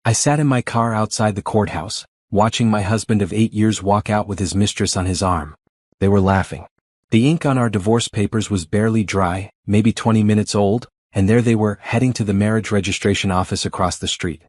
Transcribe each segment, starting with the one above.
I sat in my car outside the courthouse, watching my husband of 8 years walk out with his mistress on his arm. They were laughing. The ink on our divorce papers was barely dry, maybe 20 minutes old, and there they were, heading to the marriage registration office across the street.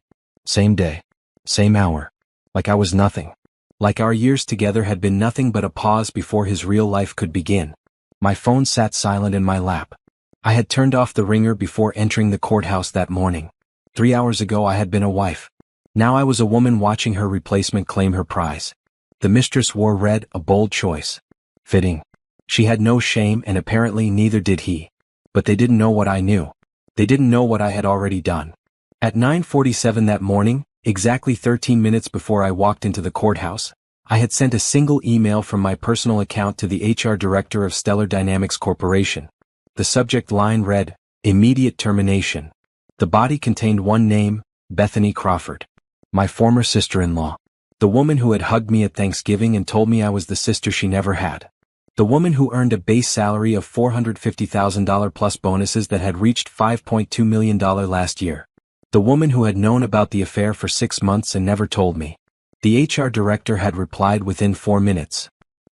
Same day. Same hour. Like I was nothing. Like our years together had been nothing but a pause before his real life could begin. My phone sat silent in my lap. I had turned off the ringer before entering the courthouse that morning. 3 hours ago I had been a wife. Now I was a woman watching her replacement claim her prize. The mistress wore red, a bold choice. Fitting. She had no shame, and apparently neither did he. But they didn't know what I knew. They didn't know what I had already done. At 9:47 that morning, exactly 13 minutes before I walked into the courthouse, I had sent a single email from my personal account to the HR director of Stellar Dynamics Corporation. The subject line read, "Immediate termination." The body contained one name, Bethany Crawford. My former sister-in-law. The woman who had hugged me at Thanksgiving and told me I was the sister she never had. The woman who earned a base salary of $450,000 plus bonuses that had reached $5.2 million last year. The woman who had known about the affair for 6 months and never told me. The HR director had replied within 4 minutes.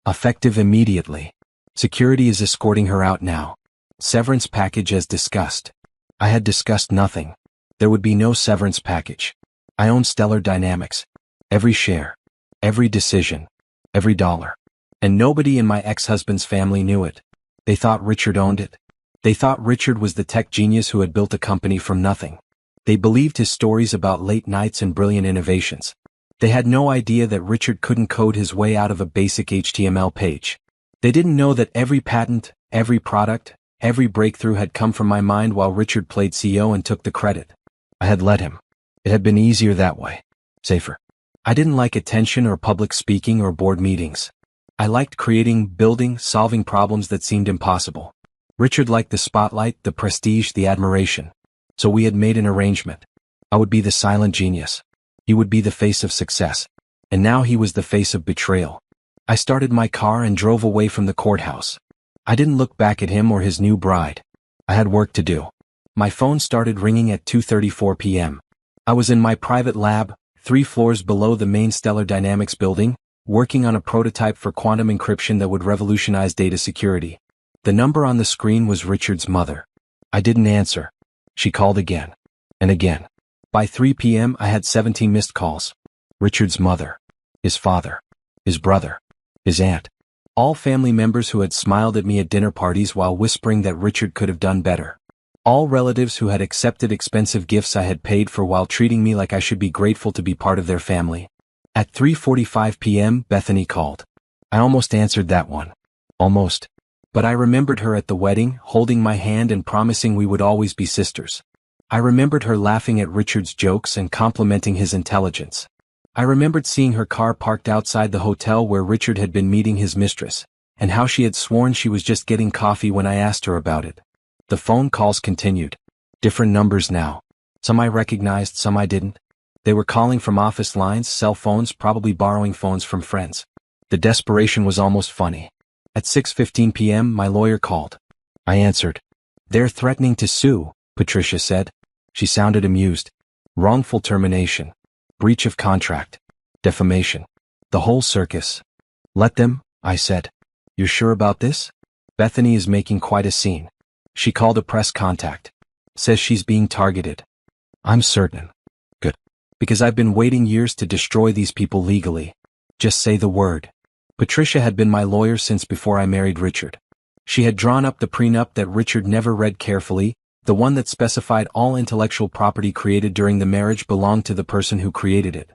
Effective immediately. Security is escorting her out now. Severance package as discussed. I had discussed nothing. There would be no severance package. I own Stellar Dynamics. Every share. Every decision. Every dollar. And nobody in my ex-husband's family knew it. They thought Richard owned it. They thought Richard was the tech genius who had built a company from nothing. They believed his stories about late nights and brilliant innovations. They had no idea that Richard couldn't code his way out of a basic HTML page. They didn't know that every patent, every product, every breakthrough had come from my mind while Richard played CEO and took the credit. I had let him. It had been easier that way. Safer. I didn't like attention or public speaking or board meetings. I liked creating, building, solving problems that seemed impossible. Richard liked the spotlight, the prestige, the admiration. So we had made an arrangement. I would be the silent genius. He would be the face of success. And now he was the face of betrayal. I started my car and drove away from the courthouse. I didn't look back at him or his new bride. I had work to do. My phone started ringing at 2:34 p.m. I was in my private lab, 3 floors below the main Stellar Dynamics building, working on a prototype for quantum encryption that would revolutionize data security. The number on the screen was Richard's mother. I didn't answer. She called again. And again. By 3 p.m. I had 17 missed calls. Richard's mother. His father. His brother. His aunt. All family members who had smiled at me at dinner parties while whispering that Richard could have done better. All relatives who had accepted expensive gifts I had paid for while treating me like I should be grateful to be part of their family. At 3:45 p.m., Bethany called. I almost answered that one. Almost. But I remembered her at the wedding, holding my hand and promising we would always be sisters. I remembered her laughing at Richard's jokes and complimenting his intelligence. I remembered seeing her car parked outside the hotel where Richard had been meeting his mistress, and how she had sworn she was just getting coffee when I asked her about it. The phone calls continued. Different numbers now. Some I recognized, some I didn't. They were calling from office lines, cell phones, probably borrowing phones from friends. The desperation was almost funny. At 6:15 p.m., my lawyer called. I answered. They're threatening to sue, Patricia said. She sounded amused. Wrongful termination. Breach of contract. Defamation. The whole circus. Let them, I said. You're sure about this? Bethany is making quite a scene. She called a press contact. Says she's being targeted. I'm certain. Good. Because I've been waiting years to destroy these people legally. Just say the word. Patricia had been my lawyer since before I married Richard. She had drawn up the prenup that Richard never read carefully, the one that specified all intellectual property created during the marriage belonged to the person who created it.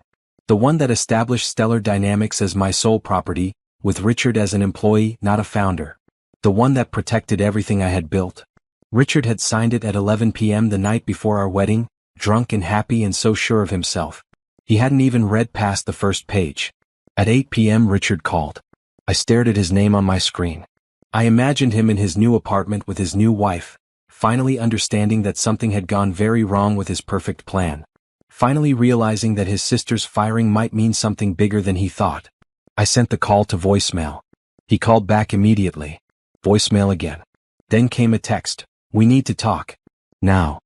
The one that established Stellar Dynamics as my sole property, with Richard as an employee, not a founder. The one that protected everything I had built. Richard had signed it at 11 p.m. the night before our wedding, drunk and happy and so sure of himself. He hadn't even read past the first page. At 8 p.m. Richard called. I stared at his name on my screen. I imagined him in his new apartment with his new wife, finally understanding that something had gone very wrong with his perfect plan. Finally realizing that his sister's firing might mean something bigger than he thought. I sent the call to voicemail. He called back immediately. Voicemail again. Then came a text. We need to talk. Now.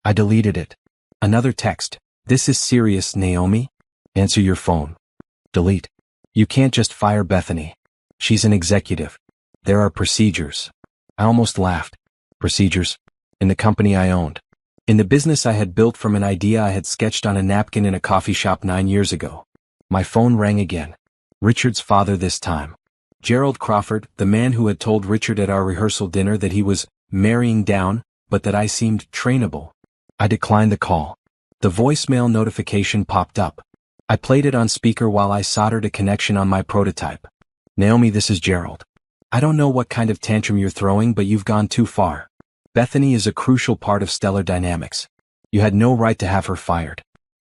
I deleted it. Another text. This is serious, Naomi. Answer your phone. Delete. You can't just fire Bethany. She's an executive. There are procedures. I almost laughed. Procedures? In the company I owned. In the business I had built from an idea I had sketched on a napkin in a coffee shop 9 years ago. My phone rang again. Richard's father this time. Gerald Crawford, the man who had told Richard at our rehearsal dinner that he was marrying down, but that I seemed trainable. I declined the call. The voicemail notification popped up. I played it on speaker while I soldered a connection on my prototype. Naomi, this is Gerald. I don't know what kind of tantrum you're throwing, but you've gone too far. Bethany is a crucial part of Stellar Dynamics. You had no right to have her fired.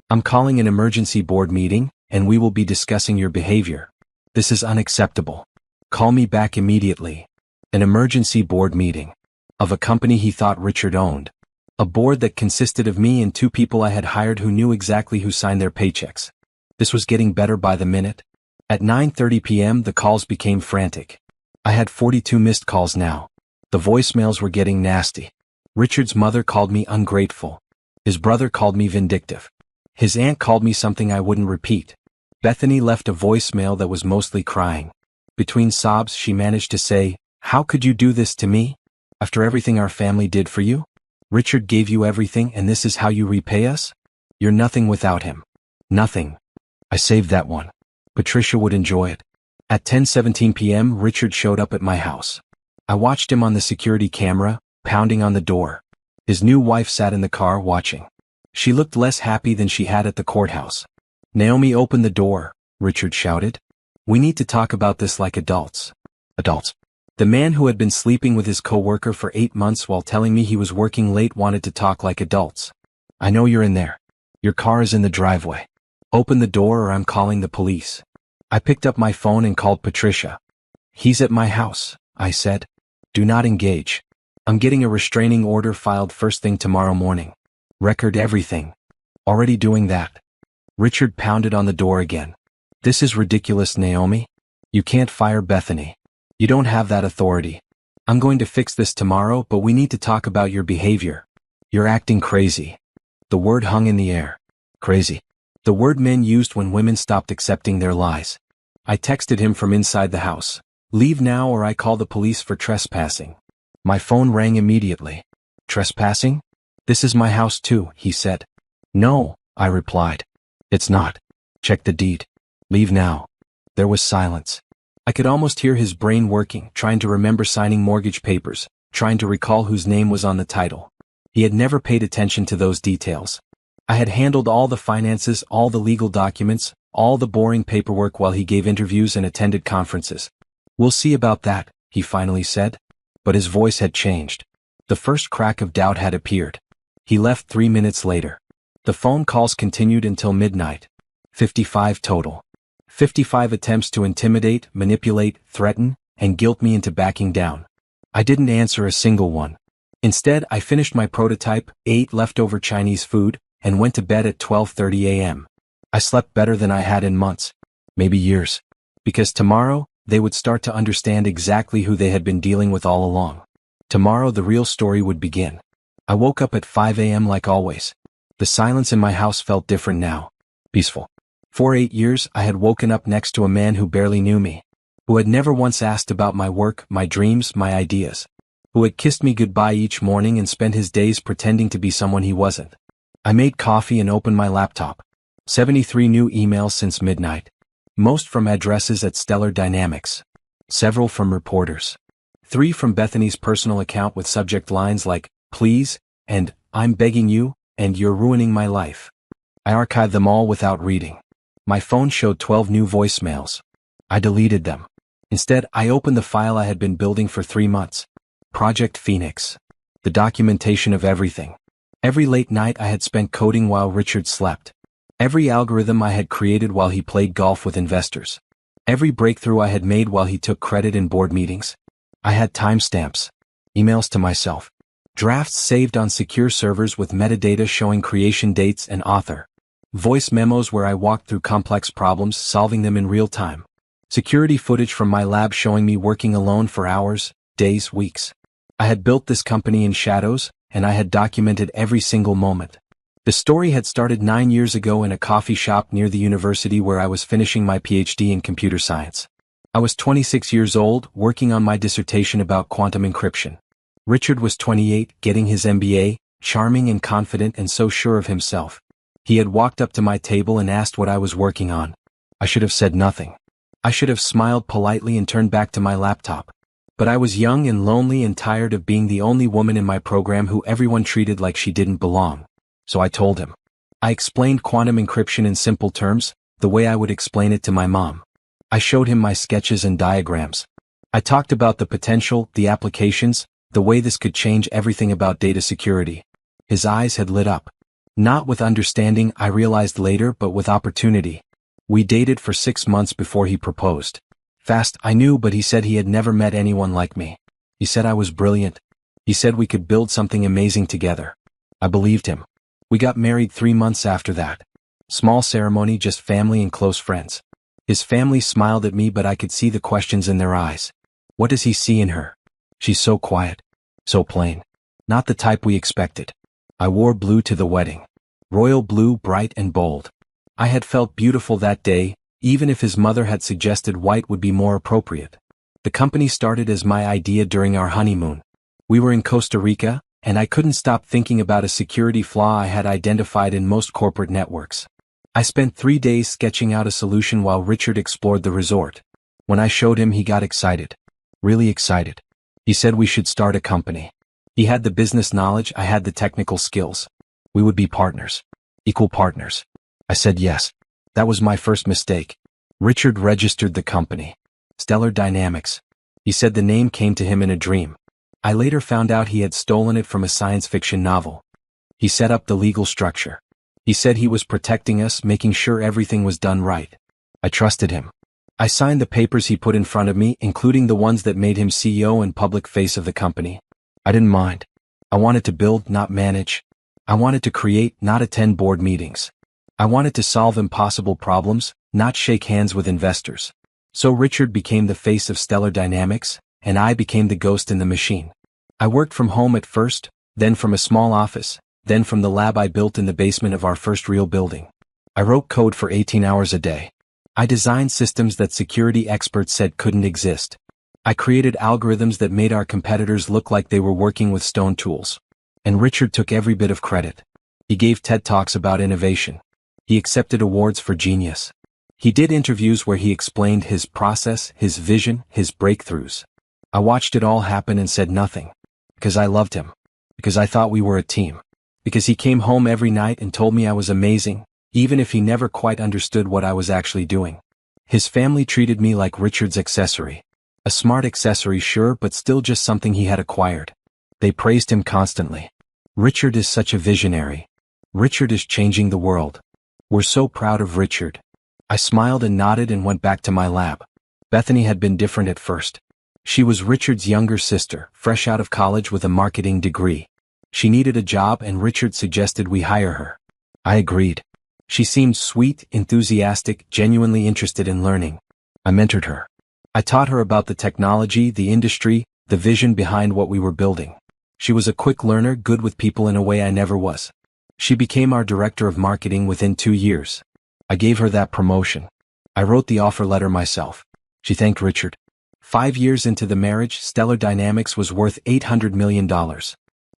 I'm calling an emergency board meeting, and we will be discussing your behavior. This is unacceptable. Call me back immediately. An emergency board meeting. Of a company he thought Richard owned. A board that consisted of me and 2 people I had hired who knew exactly who signed their paychecks. This was getting better by the minute. At 9:30 p.m. the calls became frantic. I had 42 missed calls now. The voicemails were getting nasty. Richard's mother called me ungrateful. His brother called me vindictive. His aunt called me something I wouldn't repeat. Bethany left a voicemail that was mostly crying. Between sobs she managed to say, "How could you do this to me? After everything our family did for you? Richard gave you everything and this is how you repay us? You're nothing without him. Nothing." I saved that one. Patricia would enjoy it. At 10:17 p.m. Richard showed up at my house. I watched him on the security camera, pounding on the door. His new wife sat in the car watching. She looked less happy than she had at the courthouse. "Naomi, open the door," Richard shouted. "We need to talk about this like adults." Adults. The man who had been sleeping with his co-worker for 8 months while telling me he was working late wanted to talk like adults. "I know you're in there. Your car is in the driveway. Open the door or I'm calling the police." I picked up my phone and called Patricia. "He's at my house," I said. "Do not engage. I'm getting a restraining order filed first thing tomorrow morning. Record everything." "Already doing that." Richard pounded on the door again. "This is ridiculous, Naomi. You can't fire Bethany. You don't have that authority. I'm going to fix this tomorrow, but we need to talk about your behavior. You're acting crazy." The word hung in the air. Crazy. The word men used when women stopped accepting their lies. I texted him from inside the house. "Leave now or I call the police for trespassing." My phone rang immediately. "Trespassing? This is my house too," he said. "No," I replied. "It's not. Check the deed. Leave now." There was silence. I could almost hear his brain working, trying to remember signing mortgage papers, trying to recall whose name was on the title. He had never paid attention to those details. I had handled all the finances, all the legal documents, all the boring paperwork while he gave interviews and attended conferences. "We'll see about that," he finally said. But his voice had changed. The first crack of doubt had appeared. He left 3 minutes later. The phone calls continued until midnight. 55 total. 55 attempts to intimidate, manipulate, threaten, and guilt me into backing down. I didn't answer a single one. Instead, I finished my prototype, ate leftover Chinese food, and went to bed at 12:30 a.m. I slept better than I had in months, maybe years. Because tomorrow, they would start to understand exactly who they had been dealing with all along. Tomorrow the real story would begin. I woke up at 5 a.m. like always. The silence in my house felt different now. Peaceful. For 8 years, I had woken up next to a man who barely knew me. Who had never once asked about my work, my dreams, my ideas. Who had kissed me goodbye each morning and spent his days pretending to be someone he wasn't. I made coffee and opened my laptop. 73 new emails since midnight. Most from addresses at Stellar Dynamics. Several from reporters. 3 from Bethany's personal account with subject lines like, "Please," and "I'm begging you," and "You're ruining my life." I archived them all without reading. My phone showed 12 new voicemails. I deleted them. Instead, I opened the file I had been building for 3 months. Project Phoenix. The documentation of everything. Every late night I had spent coding while Richard slept. Every algorithm I had created while he played golf with investors. Every breakthrough I had made while he took credit in board meetings. I had timestamps. Emails to myself. Drafts saved on secure servers with metadata showing creation dates and author. Voice memos where I walked through complex problems, solving them in real time. Security footage from my lab showing me working alone for hours, days, weeks. I had built this company in shadows, and I had documented every single moment. The story had started 9 years ago in a coffee shop near the university where I was finishing my PhD in computer science. I was 26 years old, working on my dissertation about quantum encryption. Richard was 28, getting his MBA, charming and confident and so sure of himself. He had walked up to my table and asked what I was working on. I should have said nothing. I should have smiled politely and turned back to my laptop. But I was young and lonely and tired of being the only woman in my program who everyone treated like she didn't belong. So I told him. I explained quantum encryption in simple terms, the way I would explain it to my mom. I showed him my sketches and diagrams. I talked about the potential, the applications, the way this could change everything about data security. His eyes had lit up. Not with understanding, I realized later, but with opportunity. We dated for 6 months before he proposed. Fast, I knew, but he said he had never met anyone like me. He said I was brilliant. He said we could build something amazing together. I believed him. We got married 3 months after that. Small ceremony, just family and close friends. His family smiled at me, but I could see the questions in their eyes. What does he see in her? She's so quiet. So plain. Not the type we expected. I wore blue to the wedding. Royal blue, bright and bold. I had felt beautiful that day, even if his mother had suggested white would be more appropriate. The company started as my idea during our honeymoon. We were in Costa Rica, and I couldn't stop thinking about a security flaw I had identified in most corporate networks. I spent 3 days sketching out a solution while Richard explored the resort. When I showed him, he got excited. Really excited. He said we should start a company. He had the business knowledge, I had the technical skills. We would be partners. Equal partners. I said yes. That was my first mistake. Richard registered the company. Stellar Dynamics. He said the name came to him in a dream. I later found out he had stolen it from a science fiction novel. He set up the legal structure. He said he was protecting us, making sure everything was done right. I trusted him. I signed the papers he put in front of me, including the ones that made him CEO and public face of the company. I didn't mind. I wanted to build, not manage. I wanted to create, not attend board meetings. I wanted to solve impossible problems, not shake hands with investors. So Richard became the face of Stellar Dynamics, and I became the ghost in the machine. I worked from home at first, then from a small office, then from the lab I built in the basement of our first real building. I wrote code for 18 hours a day. I designed systems that security experts said couldn't exist. I created algorithms that made our competitors look like they were working with stone tools. And Richard took every bit of credit. He gave TED Talks about innovation. He accepted awards for genius. He did interviews where he explained his process, his vision, his breakthroughs. I watched it all happen and said nothing. Because I loved him. Because I thought we were a team. Because he came home every night and told me I was amazing, even if he never quite understood what I was actually doing. His family treated me like Richard's accessory. A smart accessory, sure, but still just something he had acquired. They praised him constantly. Richard is such a visionary. Richard is changing the world. We're so proud of Richard. I smiled and nodded and went back to my lab. Bethany had been different at first. She was Richard's younger sister, fresh out of college with a marketing degree. She needed a job and Richard suggested we hire her. I agreed. She seemed sweet, enthusiastic, genuinely interested in learning. I mentored her. I taught her about the technology, the industry, the vision behind what we were building. She was a quick learner, good with people in a way I never was. She became our director of marketing within 2 years. I gave her that promotion. I wrote the offer letter myself. She thanked Richard. 5 years into the marriage, Stellar Dynamics was worth $800 million.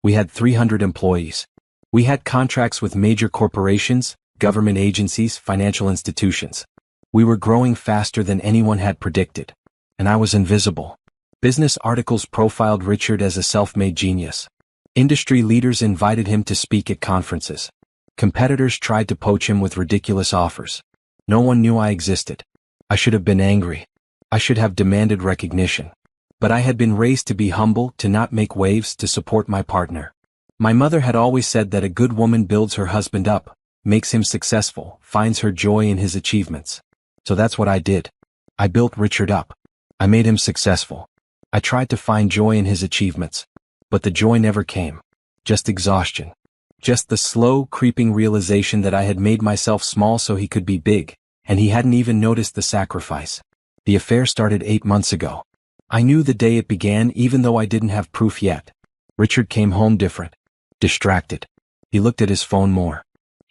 We had 300 employees. We had contracts with major corporations, government agencies, financial institutions. We were growing faster than anyone had predicted. And I was invisible. Business articles profiled Richard as a self-made genius. Industry leaders invited him to speak at conferences. Competitors tried to poach him with ridiculous offers. No one knew I existed. I should have been angry. I should have demanded recognition. But I had been raised to be humble, to not make waves, to support my partner. My mother had always said that a good woman builds her husband up, makes him successful, finds her joy in his achievements. So that's what I did. I built Richard up. I made him successful. I tried to find joy in his achievements. But the joy never came. Just exhaustion. Just the slow, creeping realization that I had made myself small so he could be big, and he hadn't even noticed the sacrifice. The affair started 8 months ago. I knew the day it began even though I didn't have proof yet. Richard came home different. Distracted. He looked at his phone more.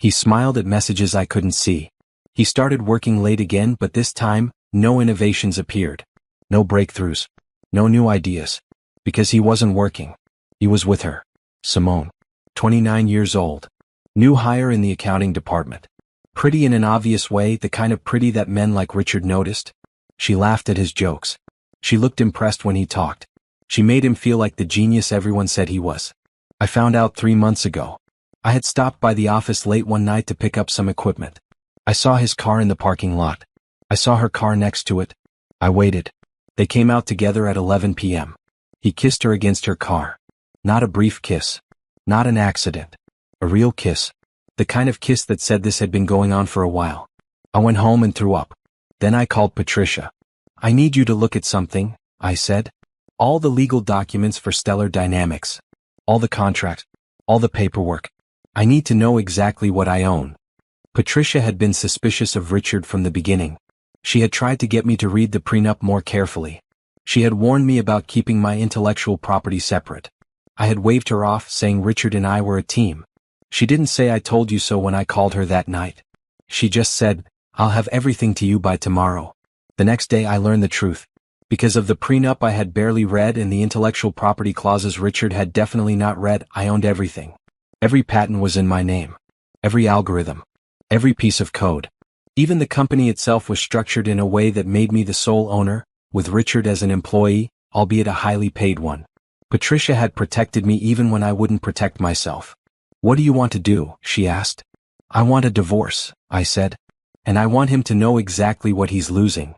He smiled at messages I couldn't see. He started working late again, but this time, no innovations appeared. No breakthroughs. No new ideas. Because he wasn't working. He was with her. Simone. 29 years old. New hire in the accounting department. Pretty in an obvious way, the kind of pretty that men like Richard noticed. She laughed at his jokes. She looked impressed when he talked. She made him feel like the genius everyone said he was. I found out 3 months ago. I had stopped by the office late one night to pick up some equipment. I saw his car in the parking lot. I saw her car next to it. I waited. They came out together at 11 p.m. He kissed her against her car. Not a brief kiss. Not an accident. A real kiss. The kind of kiss that said this had been going on for a while. I went home and threw up. Then I called Patricia. I need you to look at something, I said. All the legal documents for Stellar Dynamics. All the contracts. All the paperwork. I need to know exactly what I own. Patricia had been suspicious of Richard from the beginning. She had tried to get me to read the prenup more carefully. She had warned me about keeping my intellectual property separate. I had waved her off, saying Richard and I were a team. She didn't say I told you so when I called her that night. She just said, I'll have everything to you by tomorrow. The next day I learned the truth. Because of the prenup I had barely read and the intellectual property clauses Richard had definitely not read, I owned everything. Every patent was in my name. Every algorithm. Every piece of code. Even the company itself was structured in a way that made me the sole owner, with Richard as an employee, albeit a highly paid one. Patricia had protected me even when I wouldn't protect myself. What do you want to do? She asked. I want a divorce, I said. And I want him to know exactly what he's losing.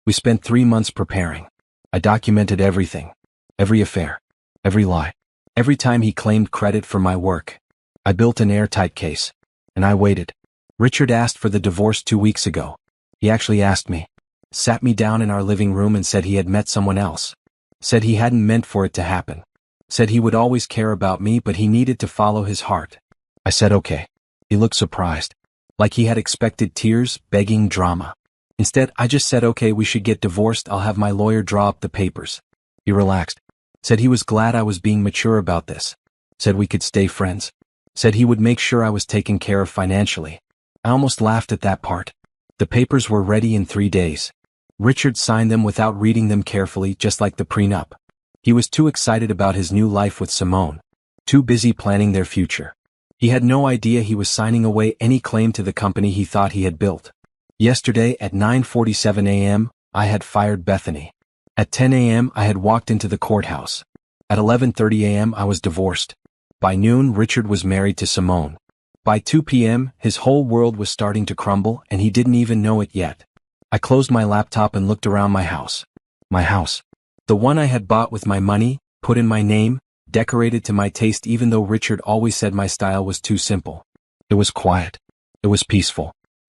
We spent 3 months preparing. I documented everything. Every affair. Every lie. Every time he claimed credit for my work. I built an airtight case. And I waited. Richard asked for the divorce 2 weeks ago. He actually asked me. Sat me down in our living room and said he had met someone else. Said he hadn't meant for it to happen. Said he would always care about me, but he needed to follow his heart. I said okay. He looked surprised. Like he had expected tears, begging, drama. Instead, I just said okay, we should get divorced, I'll have my lawyer draw up the papers. He relaxed. Said he was glad I was being mature about this. Said we could stay friends. Said he would make sure I was taken care of financially. I almost laughed at that part. The papers were ready in 3 days. Richard signed them without reading them carefully, just like the prenup. He was too excited about his new life with Simone. Too busy planning their future. He had no idea he was signing away any claim to the company he thought he had built. Yesterday at 9:47 a.m., I had fired Bethany. At 10 a.m., I had walked into the courthouse. At 11:30 a.m., I was divorced. By noon, Richard was married to Simone. By 2 p.m., his whole world was starting to crumble, and he didn't even know it yet. I closed my laptop and looked around my house. My house. The one I had bought with my money, put in my name, decorated to my taste even though Richard always said my style was too simple. It was quiet. It was peaceful.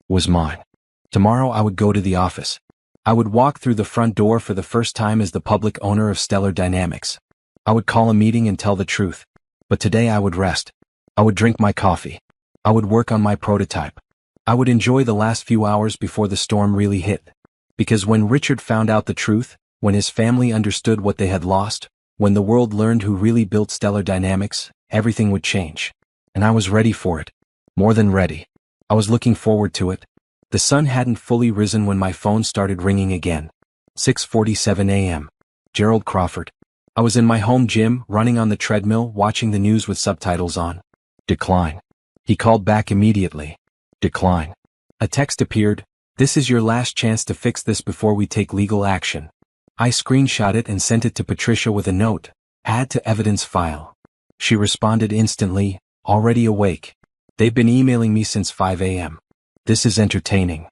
It was mine. Tomorrow I would go to the office. I would walk through the front door for the first time as the public owner of Stellar Dynamics. I would call a meeting and tell the truth. But today I would rest. I would drink my coffee. I would work on my prototype. I would enjoy the last few hours before the storm really hit. Because when Richard found out the truth, when his family understood what they had lost, when the world learned who really built Stellar Dynamics, everything would change. And I was ready for it. More than ready. I was looking forward to it. The sun hadn't fully risen when my phone started ringing again. 6:47 a.m. Gerald Crawford. I was in my home gym, running on the treadmill, watching the news with subtitles on. Decline. He called back immediately. Decline. A text appeared. This is your last chance to fix this before we take legal action. I screenshot it and sent it to Patricia with a note. Add to evidence file. She responded instantly, already awake. They've been emailing me since 5 a.m. This is entertaining.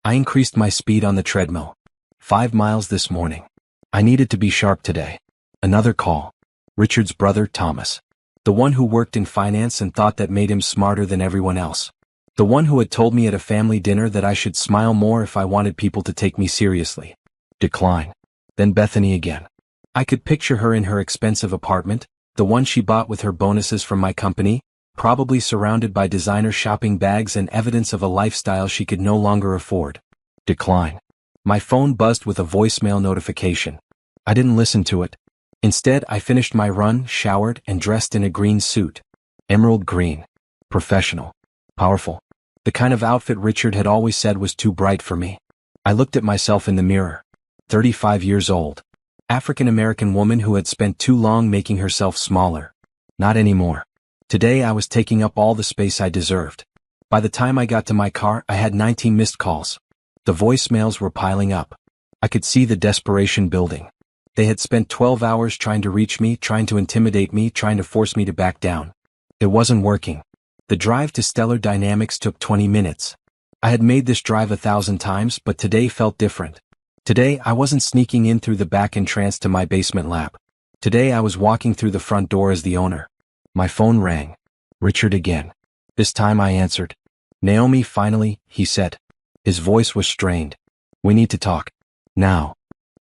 I increased my speed on the treadmill. 5 miles this morning. I needed to be sharp today. Another call. Richard's brother, Thomas. The one who worked in finance and thought that made him smarter than everyone else. The one who had told me at a family dinner that I should smile more if I wanted people to take me seriously. Decline. Then Bethany again. I could picture her in her expensive apartment, the one she bought with her bonuses from my company, probably surrounded by designer shopping bags and evidence of a lifestyle she could no longer afford. Decline. My phone buzzed with a voicemail notification. I didn't listen to it. Instead, I finished my run, showered, and dressed in a green suit. Emerald green. Professional. Powerful. The kind of outfit Richard had always said was too bright for me. I looked at myself in the mirror. 35 years old. African-American woman who had spent too long making herself smaller. Not anymore. Today I was taking up all the space I deserved. By the time I got to my car, I had 19 missed calls. The voicemails were piling up. I could see the desperation building. They had spent 12 hours trying to reach me, trying to intimidate me, trying to force me to back down. It wasn't working. The drive to Stellar Dynamics took 20 minutes. I had made this drive 1,000 times, but today felt different. Today I wasn't sneaking in through the back entrance to my basement lab. Today I was walking through the front door as the owner. My phone rang. Richard again. This time I answered. Naomi, finally, he said. His voice was strained. We need to talk. Now.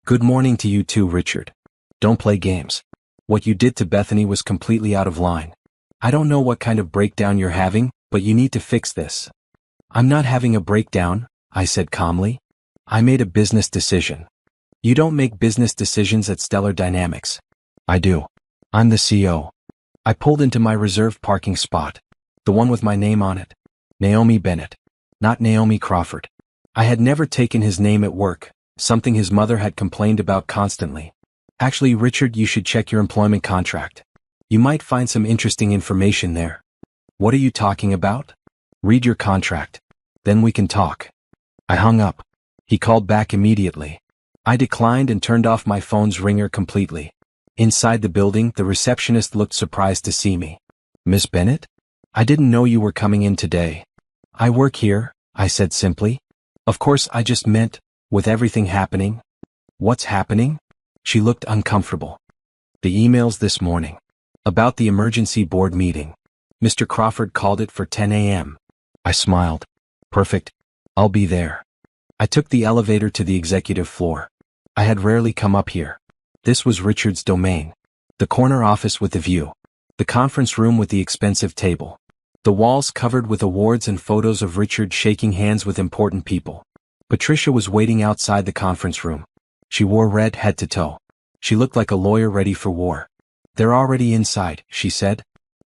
Good morning to you too, Richard. Don't play games. What you did to Bethany was completely out of line. I don't know what kind of breakdown you're having, but you need to fix this. I'm not having a breakdown, I said calmly. I made a business decision. You don't make business decisions at Stellar Dynamics. I do. I'm the CEO. I pulled into my reserved parking spot. The one with my name on it. Naomi Bennett. Not Naomi Crawford. I had never taken his name at work, something his mother had complained about constantly. Actually, Richard, you should check your employment contract. You might find some interesting information there. What are you talking about? Read your contract. Then we can talk. I hung up. He called back immediately. I declined and turned off my phone's ringer completely. Inside the building, the receptionist looked surprised to see me. Miss Bennett? I didn't know you were coming in today. I work here, I said simply. Of course, I just meant, with everything happening. What's happening? She looked uncomfortable. The emails this morning. About the emergency board meeting. Mr. Crawford called it for 10 a.m. I smiled. Perfect. I'll be there. I took the elevator to the executive floor. I had rarely come up here. This was Richard's domain. The corner office with the view. The conference room with the expensive table. The walls covered with awards and photos of Richard shaking hands with important people. Patricia was waiting outside the conference room. She wore red head to toe. She looked like a lawyer ready for war. They're already inside, she said.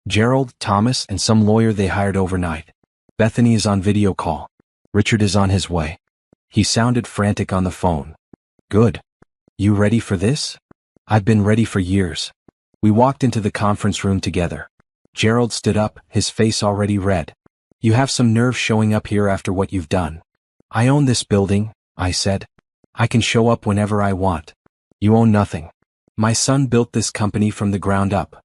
Gerald, Thomas, and some lawyer they hired overnight. Bethany is on video call. Richard is on his way. He sounded frantic on the phone. Good. You ready for this? I've been ready for years. We walked into the conference room together. Gerald stood up, his face already red. You have some nerve showing up here after what you've done. I own this building, I said. I can show up whenever I want. You own nothing. My son built this company from the ground up.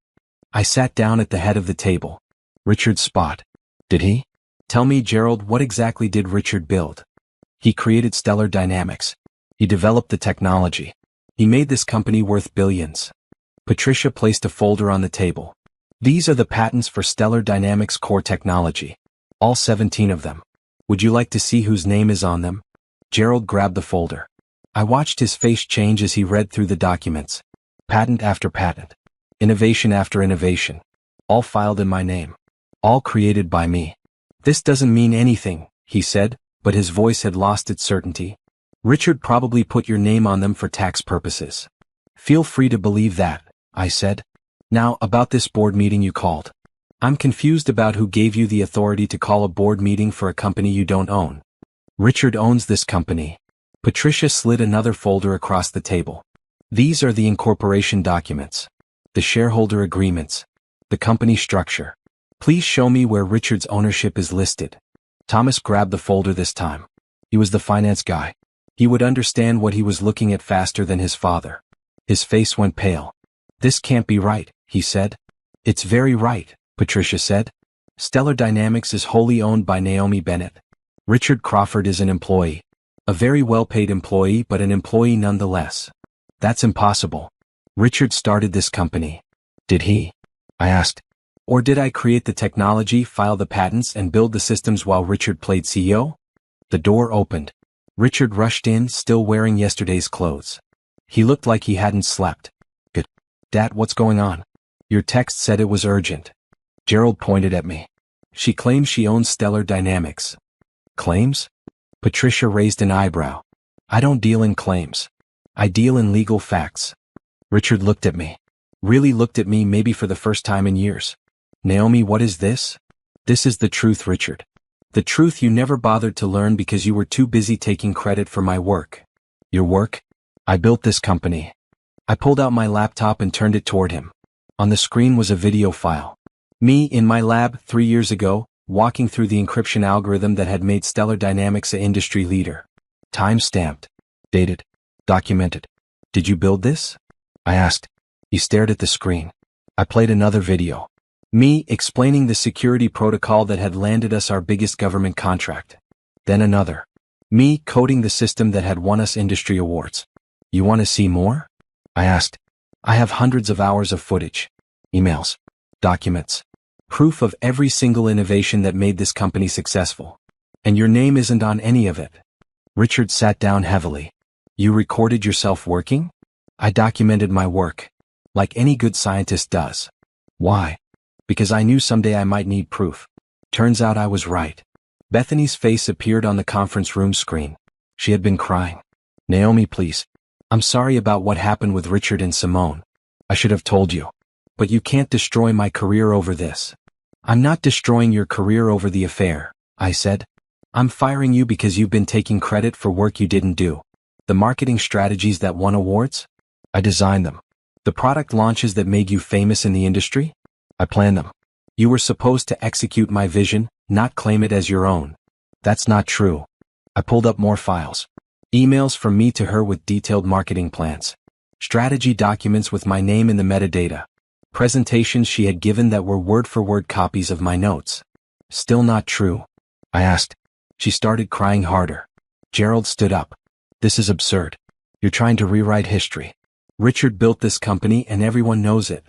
I sat down at the head of the table. Richard's spot. Did he? Tell me, Gerald, what exactly did Richard build? He created Stellar Dynamics. He developed the technology. He made this company worth billions. Patricia placed a folder on the table. These are the patents for Stellar Dynamics core technology. All 17 of them. Would you like to see whose name is on them? Gerald grabbed the folder. I watched his face change as he read through the documents. Patent after patent. Innovation after innovation. All filed in my name. All created by me. This doesn't mean anything, he said, but his voice had lost its certainty. Richard probably put your name on them for tax purposes. Feel free to believe that, I said. Now, about this board meeting you called. I'm confused about who gave you the authority to call a board meeting for a company you don't own. Richard owns this company. Patricia slid another folder across the table. These are the incorporation documents. The shareholder agreements. The company structure. Please show me where Richard's ownership is listed. Thomas grabbed the folder this time. He was the finance guy. He would understand what he was looking at faster than his father. His face went pale. This can't be right, he said. It's very right, Patricia said. Stellar Dynamics is wholly owned by Naomi Bennett. Richard Crawford is an employee. A very well-paid employee, but an employee nonetheless. That's impossible. Richard started this company. Did he? I asked. Or did I create the technology, file the patents, and build the systems while Richard played CEO? The door opened. Richard rushed in, still wearing yesterday's clothes. He looked like he hadn't slept. Good. Dad, what's going on? Your text said it was urgent. Gerald pointed at me. She claims she owns Stellar Dynamics. Claims? Patricia raised an eyebrow. I don't deal in claims. I deal in legal facts. Richard looked at me. Really looked at me, maybe for the first time in years. Naomi, what is this? This is the truth, Richard. The truth you never bothered to learn because you were too busy taking credit for my work. Your work? I built this company. I pulled out my laptop and turned it toward him. On the screen was a video file. Me in my lab 3 years ago, walking through the encryption algorithm that had made Stellar Dynamics an industry leader. Time-stamped. Dated. Documented. Did you build this? I asked. He stared at the screen. I played another video. Me explaining the security protocol that had landed us our biggest government contract. Then another. Me coding the system that had won us industry awards. You want to see more? I asked. I have hundreds of hours of footage. Emails. Documents. Proof of every single innovation that made this company successful. And your name isn't on any of it. Richard sat down heavily. You recorded yourself working? I documented my work. Like any good scientist does. Why? Because I knew someday I might need proof. Turns out I was right. Bethany's face appeared on the conference room screen. She had been crying. Naomi, please. I'm sorry about what happened with Richard and Simone. I should have told you. But you can't destroy my career over this. I'm not destroying your career over the affair, I said. I'm firing you because you've been taking credit for work you didn't do. The marketing strategies that won awards? I designed them. The product launches that made you famous in the industry? I planned them. You were supposed to execute my vision, not claim it as your own. That's not true. I pulled up more files. Emails from me to her with detailed marketing plans. Strategy documents with my name in the metadata. Presentations she had given that were word-for-word copies of my notes. Still not true. I asked. She started crying harder. Gerald stood up. This is absurd. You're trying to rewrite history. Richard built this company and everyone knows it.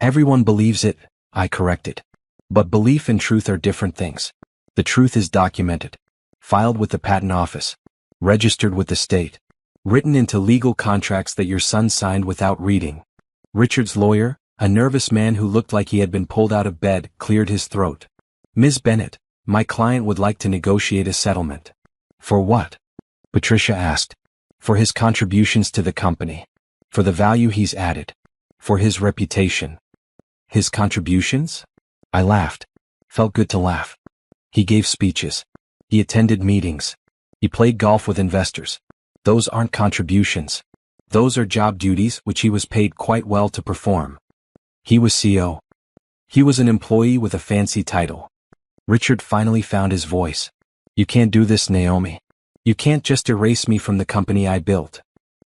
Everyone believes it, I corrected. But belief and truth are different things. The truth is documented. Filed with the patent office. Registered with the state. Written into legal contracts that your son signed without reading. Richard's lawyer, a nervous man who looked like he had been pulled out of bed, cleared his throat. Ms. Bennett, my client would like to negotiate a settlement. For what? Patricia asked. For his contributions to the company. For the value he's added. For his reputation. His contributions? I laughed. Felt good to laugh. He gave speeches. He attended meetings. He played golf with investors. Those aren't contributions. Those are job duties which he was paid quite well to perform. He was CEO. He was an employee with a fancy title. Richard finally found his voice. You can't do this, Naomi. You can't just erase me from the company I built.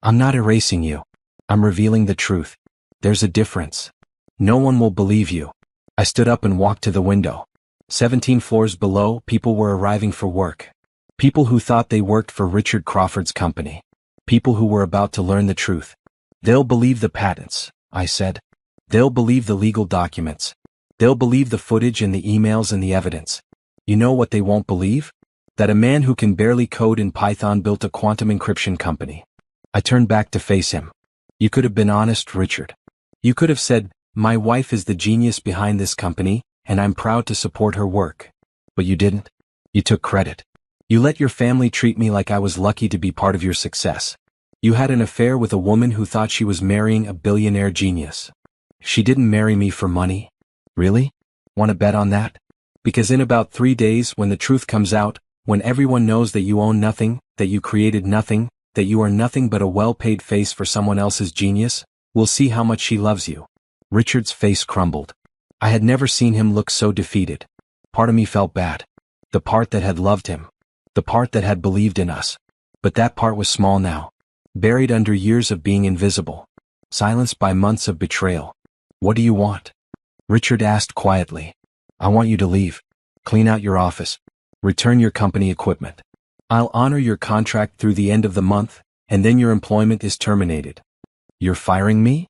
I'm not erasing you. I'm revealing the truth. There's a difference. No one will believe you. I stood up and walked to the window. 17 floors below, people were arriving for work. People who thought they worked for Richard Crawford's company. People who were about to learn the truth. They'll believe the patents, I said. They'll believe the legal documents. They'll believe the footage and the emails and the evidence. You know what they won't believe? That a man who can barely code in Python built a quantum encryption company. I turned back to face him. You could have been honest, Richard. You could have said, my wife is the genius behind this company, and I'm proud to support her work. But you didn't. You took credit. You let your family treat me like I was lucky to be part of your success. You had an affair with a woman who thought she was marrying a billionaire genius. She didn't marry me for money. Really? Want to bet on that? Because in about 3 days, when the truth comes out, when everyone knows that you own nothing, that you created nothing, that you are nothing but a well-paid face for someone else's genius, we'll see how much she loves you. Richard's face crumbled. I had never seen him look so defeated. Part of me felt bad. The part that had loved him. The part that had believed in us. But that part was small now. Buried under years of being invisible. Silenced by months of betrayal. What do you want? Richard asked quietly. I want you to leave. Clean out your office. Return your company equipment. I'll honor your contract through the end of the month, and then your employment is terminated. You're firing me?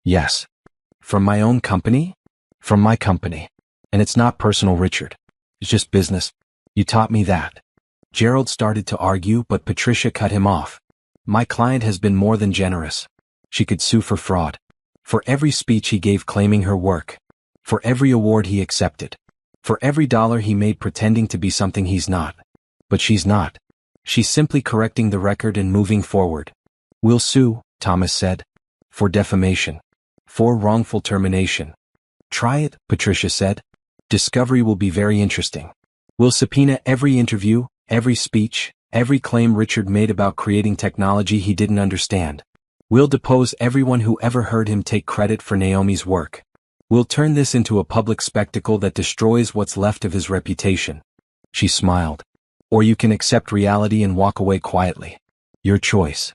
Yes. From my own company? From my company. And it's not personal, Richard. It's just business. You taught me that. Gerald started to argue, but Patricia cut him off. My client has been more than generous. She could sue for fraud. For every speech he gave claiming her work. For every award he accepted. For every dollar he made pretending to be something he's not. But she's not. She's simply correcting the record and moving forward. We'll sue, Thomas said. For defamation. For wrongful termination. Try it, Patricia said. Discovery will be very interesting. We'll subpoena every interview, every speech, every claim Richard made about creating technology he didn't understand. We'll depose everyone who ever heard him take credit for Naomi's work. We'll turn this into a public spectacle that destroys what's left of his reputation." She smiled. "Or you can accept reality and walk away quietly. Your choice."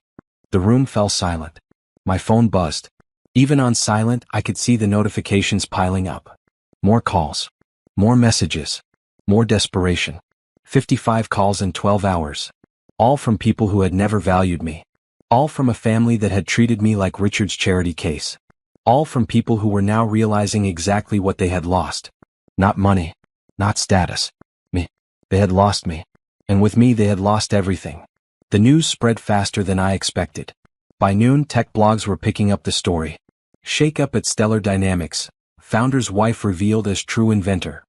The room fell silent. My phone buzzed. Even on silent, I could see the notifications piling up. More calls. More messages. More desperation. 55 calls in 12 hours. All from people who had never valued me. All from a family that had treated me like Richard's charity case. All from people who were now realizing exactly what they had lost. Not money. Not status. Me. They had lost me. And with me they had lost everything. The news spread faster than I expected. By noon, tech blogs were picking up the story. Shake-up at Stellar Dynamics. Founder's wife revealed as true inventor.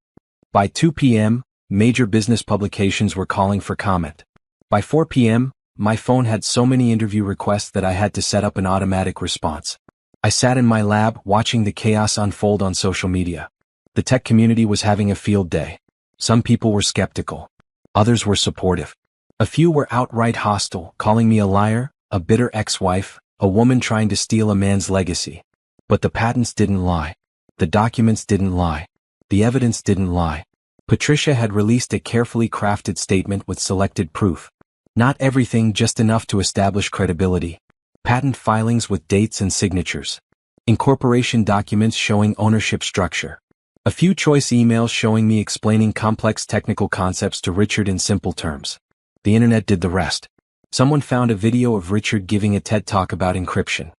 By 2 p.m., major business publications were calling for comment. By 4 p.m., my phone had so many interview requests that I had to set up an automatic response. I sat in my lab watching the chaos unfold on social media. The tech community was having a field day. Some people were skeptical. Others were supportive. A few were outright hostile, calling me a liar, a bitter ex-wife, a woman trying to steal a man's legacy. But the patents didn't lie. The documents didn't lie. The evidence didn't lie. Patricia had released a carefully crafted statement with selected proof. Not everything, just enough to establish credibility. Patent filings with dates and signatures. Incorporation documents showing ownership structure. A few choice emails showing me explaining complex technical concepts to Richard in simple terms. The internet did the rest. Someone found a video of Richard giving a TED Talk about encryption.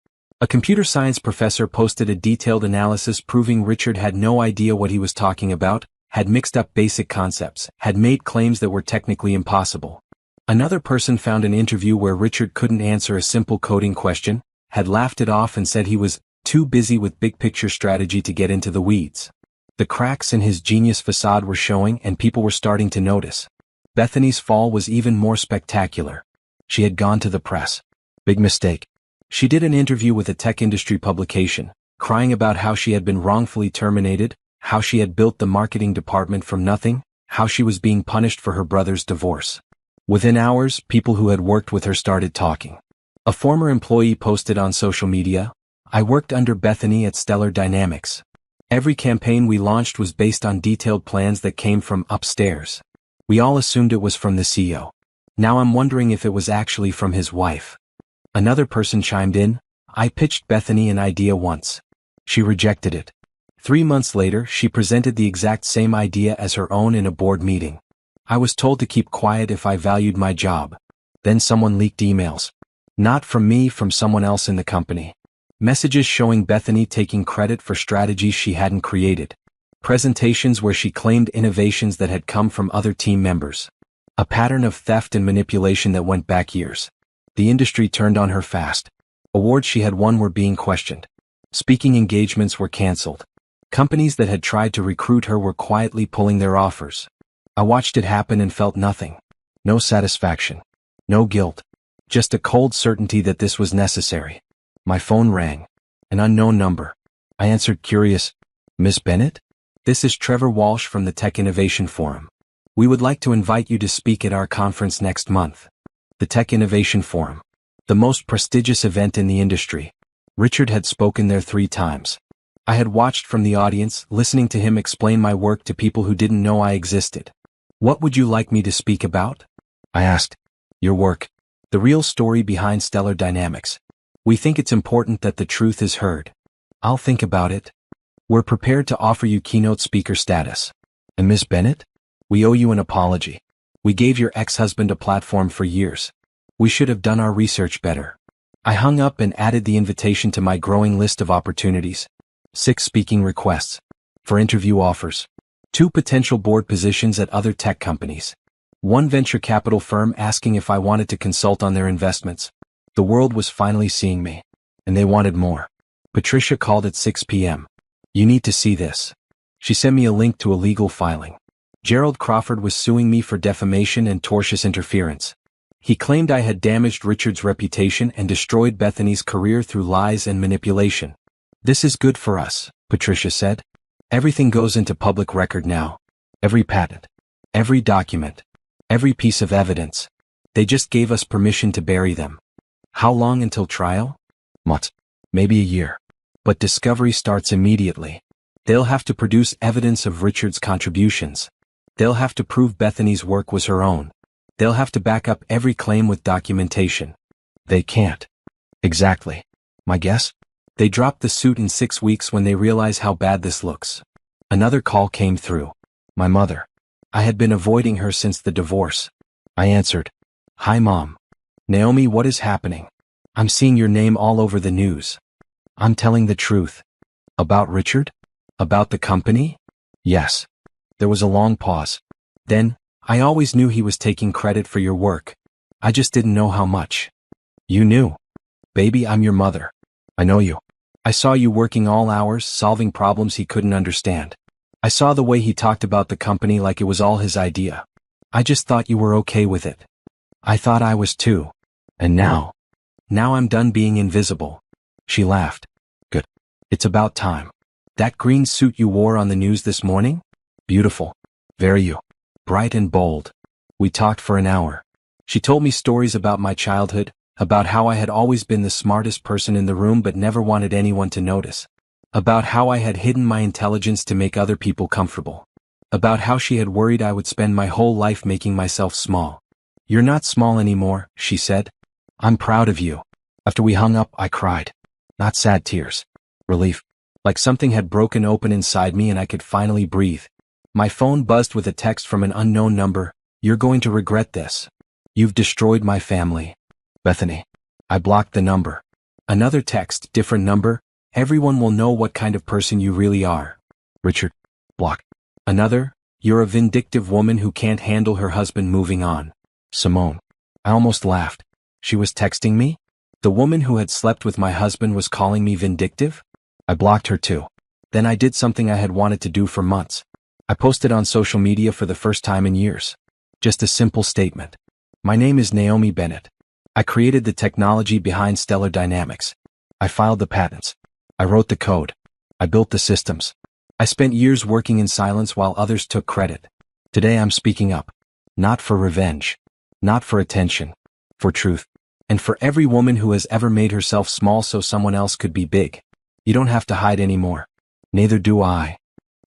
A computer science professor posted a detailed analysis proving Richard had no idea what he was talking about, had mixed up basic concepts, had made claims that were technically impossible. Another person found an interview where Richard couldn't answer a simple coding question, had laughed it off and said he was too busy with big-picture strategy to get into the weeds. The cracks in his genius facade were showing and people were starting to notice. Bethany's fall was even more spectacular. She had gone to the press. Big mistake. She did an interview with a tech industry publication, crying about how she had been wrongfully terminated, how she had built the marketing department from nothing, how she was being punished for her brother's divorce. Within hours, people who had worked with her started talking. A former employee posted on social media, "I worked under Bethany at Stellar Dynamics. Every campaign we launched was based on detailed plans that came from upstairs. We all assumed it was from the CEO. Now I'm wondering if it was actually from his wife." Another person chimed in, "I pitched Bethany an idea once. She rejected it. 3 months later, she presented the exact same idea as her own in a board meeting. I was told to keep quiet if I valued my job. Then someone leaked emails. Not from me, from someone else in the company. Messages showing Bethany taking credit for strategies she hadn't created. Presentations where she claimed innovations that had come from other team members. A pattern of theft and manipulation that went back years. The industry turned on her fast. Awards she had won were being questioned. Speaking engagements were canceled. Companies that had tried to recruit her were quietly pulling their offers. I watched it happen and felt nothing. No satisfaction. No guilt. Just a cold certainty that this was necessary. My phone rang. An unknown number. I answered, curious. "Miss Bennett? This is Trevor Walsh from the Tech Innovation Forum. We would like to invite you to speak at our conference next month." The Tech Innovation Forum. The most prestigious event in the industry. Richard had spoken there 3 times. I had watched from the audience, listening to him explain my work to people who didn't know I existed. "What would you like me to speak about?" I asked. "Your work. The real story behind Stellar Dynamics. We think it's important that the truth is heard." "I'll think about it. We're prepared to offer you keynote speaker status." "And Miss Bennett? We owe you an apology. We gave your ex-husband a platform for years. We should have done our research better." I hung up and added the invitation to my growing list of opportunities. 6 speaking requests. 4 interview offers. 2 potential board positions at other tech companies. 1 venture capital firm asking if I wanted to consult on their investments. The world was finally seeing me. And they wanted more. Patricia called at 6 p.m. "You need to see this." She sent me a link to a legal filing. Gerald Crawford was suing me for defamation and tortious interference. He claimed I had damaged Richard's reputation and destroyed Bethany's career through lies and manipulation. "This is good for us," Patricia said. "Everything goes into public record now. Every patent. Every document. Every piece of evidence. They just gave us permission to bury them. How long until trial? Months. Maybe a year. But discovery starts immediately. They'll have to produce evidence of Richard's contributions. They'll have to prove Bethany's work was her own. They'll have to back up every claim with documentation. They can't. Exactly. My guess? They dropped the suit in 6 weeks when they realize how bad this looks. Another call came through. My mother. I had been avoiding her since the divorce. I answered. Hi, Mom. Naomi, what is happening? I'm seeing your name all over the news. I'm telling the truth. About Richard? About the company? Yes. There was a long pause. Then, I always knew he was taking credit for your work. I just didn't know how much. You knew. Baby, I'm your mother. I know you. I saw you working all hours, solving problems he couldn't understand. I saw the way he talked about the company like it was all his idea. I just thought you were okay with it. I thought I was too. And now I'm done being invisible. She laughed. Good. It's about time. That green suit you wore on the news this morning? Beautiful. Very you. Bright and bold. We talked for an hour. She told me stories about my childhood, about how I had always been the smartest person in the room but never wanted anyone to notice. About how I had hidden my intelligence to make other people comfortable. About how she had worried I would spend my whole life making myself small. You're not small anymore, she said. I'm proud of you. After we hung up, I cried. Not sad tears. Relief. Like something had broken open inside me and I could finally breathe. My phone buzzed with a text from an unknown number. You're going to regret this. You've destroyed my family. Bethany. I blocked the number. Another text, different number. Everyone will know what kind of person you really are. Richard. Block. Another. You're a vindictive woman who can't handle her husband moving on. Simone. I almost laughed. She was texting me? The woman who had slept with my husband was calling me vindictive? I blocked her too. Then I did something I had wanted to do for months. I posted on social media for the first time in years. Just a simple statement. My name is Naomi Bennett. I created the technology behind Stellar Dynamics. I filed the patents. I wrote the code. I built the systems. I spent years working in silence while others took credit. Today I'm speaking up. Not for revenge. Not for attention. For truth. And for every woman who has ever made herself small so someone else could be big. You don't have to hide anymore. Neither do I.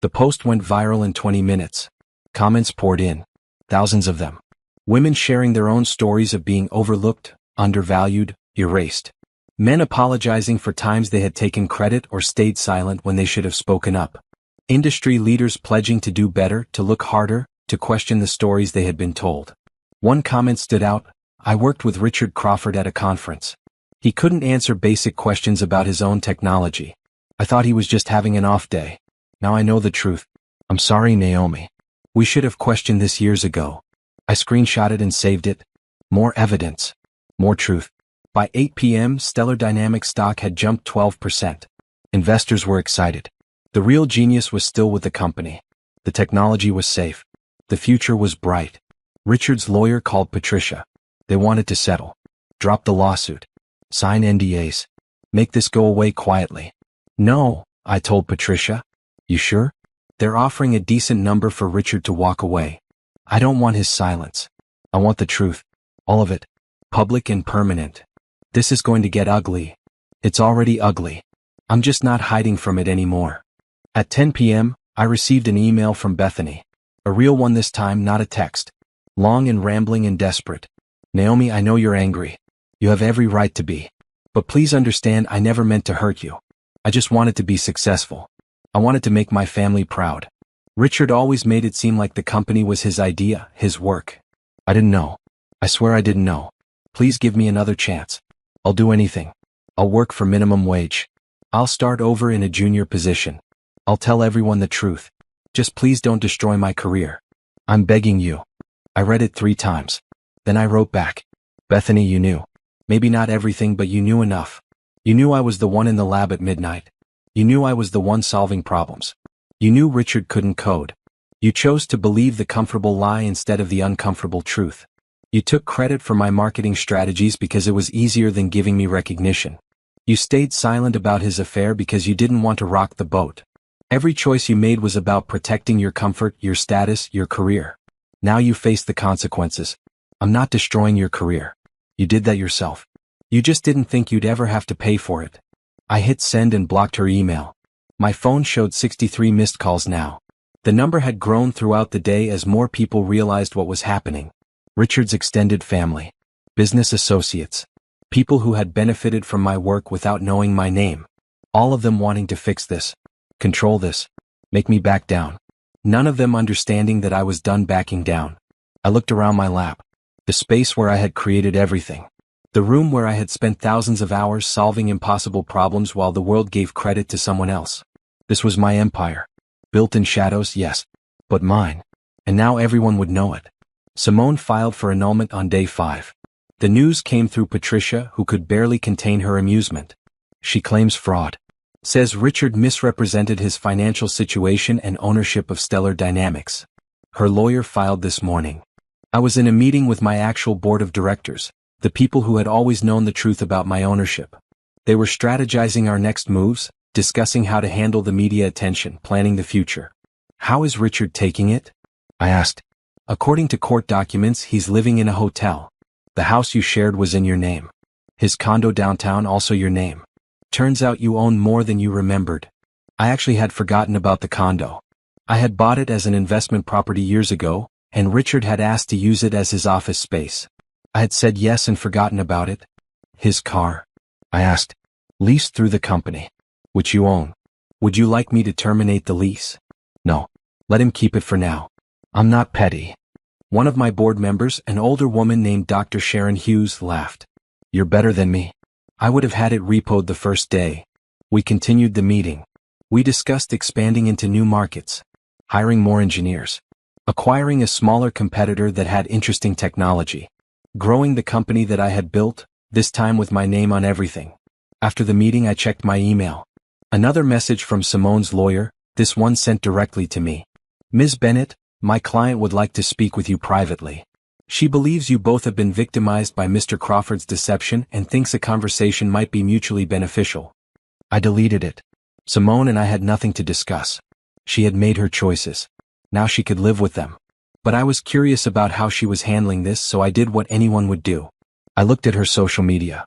The post went viral in 20 minutes. Comments poured in. Thousands of them. Women sharing their own stories of being overlooked, undervalued, erased. Men apologizing for times they had taken credit or stayed silent when they should have spoken up. Industry leaders pledging to do better, to look harder, to question the stories they had been told. One comment stood out. I worked with Richard Crawford at a conference. He couldn't answer basic questions about his own technology. I thought he was just having an off day. Now I know the truth. I'm sorry, Naomi. We should have questioned this years ago. I screenshotted and saved it. More evidence. More truth. By 8 p.m., Stellar Dynamics stock had jumped 12%. Investors were excited. The real genius was still with the company. The technology was safe. The future was bright. Richard's lawyer called Patricia. They wanted to settle. Drop the lawsuit. Sign NDAs. Make this go away quietly. No, I told Patricia. You sure? They're offering a decent number for Richard to walk away. I don't want his silence. I want the truth. All of it. Public and permanent. This is going to get ugly. It's already ugly. I'm just not hiding from it anymore. At 10 p.m., I received an email from Bethany. A real one this time, not a text. Long and rambling and desperate. Naomi, I know you're angry. You have every right to be. But please understand I never meant to hurt you. I just wanted to be successful. I wanted to make my family proud. Richard always made it seem like the company was his idea, his work. I didn't know. I swear I didn't know. Please give me another chance. I'll do anything. I'll work for minimum wage. I'll start over in a junior position. I'll tell everyone the truth. Just please don't destroy my career. I'm begging you. I read it 3 times. Then I wrote back. Bethany, you knew. Maybe not everything, but you knew enough. You knew I was the one in the lab at midnight. You knew I was the one solving problems. You knew Richard couldn't code. You chose to believe the comfortable lie instead of the uncomfortable truth. You took credit for my marketing strategies because it was easier than giving me recognition. You stayed silent about his affair because you didn't want to rock the boat. Every choice you made was about protecting your comfort, your status, your career. Now you face the consequences. I'm not destroying your career. You did that yourself. You just didn't think you'd ever have to pay for it. I hit send and blocked her email. My phone showed 63 missed calls now. The number had grown throughout the day as more people realized what was happening. Richard's extended family, business associates, people who had benefited from my work without knowing my name. All of them wanting to fix this, control this, make me back down. None of them understanding that I was done backing down. I looked around my lab, the space where I had created everything. The room where I had spent thousands of hours solving impossible problems while the world gave credit to someone else. This was my empire. Built in shadows, yes, but mine. And now everyone would know it. Simone filed for annulment on day 5. The news came through Patricia, who could barely contain her amusement. She claims fraud. Says Richard misrepresented his financial situation and ownership of Stellar Dynamics. Her lawyer filed this morning. I was in a meeting with my actual board of directors, the people who had always known the truth about my ownership. They were strategizing our next moves, discussing how to handle the media attention, planning the future. How is Richard taking it? I asked. According to court documents, he's living in a hotel. The house you shared was in your name. His condo downtown also your name. Turns out you own more than you remembered. I actually had forgotten about the condo. I had bought it as an investment property years ago, and Richard had asked to use it as his office space. I had said yes and forgotten about it. His car? I asked. Leased through the company, which you own. Would you like me to terminate the lease? No. Let him keep it for now. I'm not petty. One of my board members, an older woman named Dr. Sharon Hughes, laughed. You're better than me. I would have had it repoed the first day. We continued the meeting. We discussed expanding into new markets, hiring more engineers, acquiring a smaller competitor that had interesting technology, growing the company that I had built, this time with my name on everything. After the meeting, I checked my email. Another message from Simone's lawyer, this one sent directly to me. Ms. Bennett, my client would like to speak with you privately. She believes you both have been victimized by Mr. Crawford's deception and thinks a conversation might be mutually beneficial. I deleted it. Simone and I had nothing to discuss. She had made her choices. Now she could live with them. But I was curious about how she was handling this, so I did what anyone would do. I looked at her social media.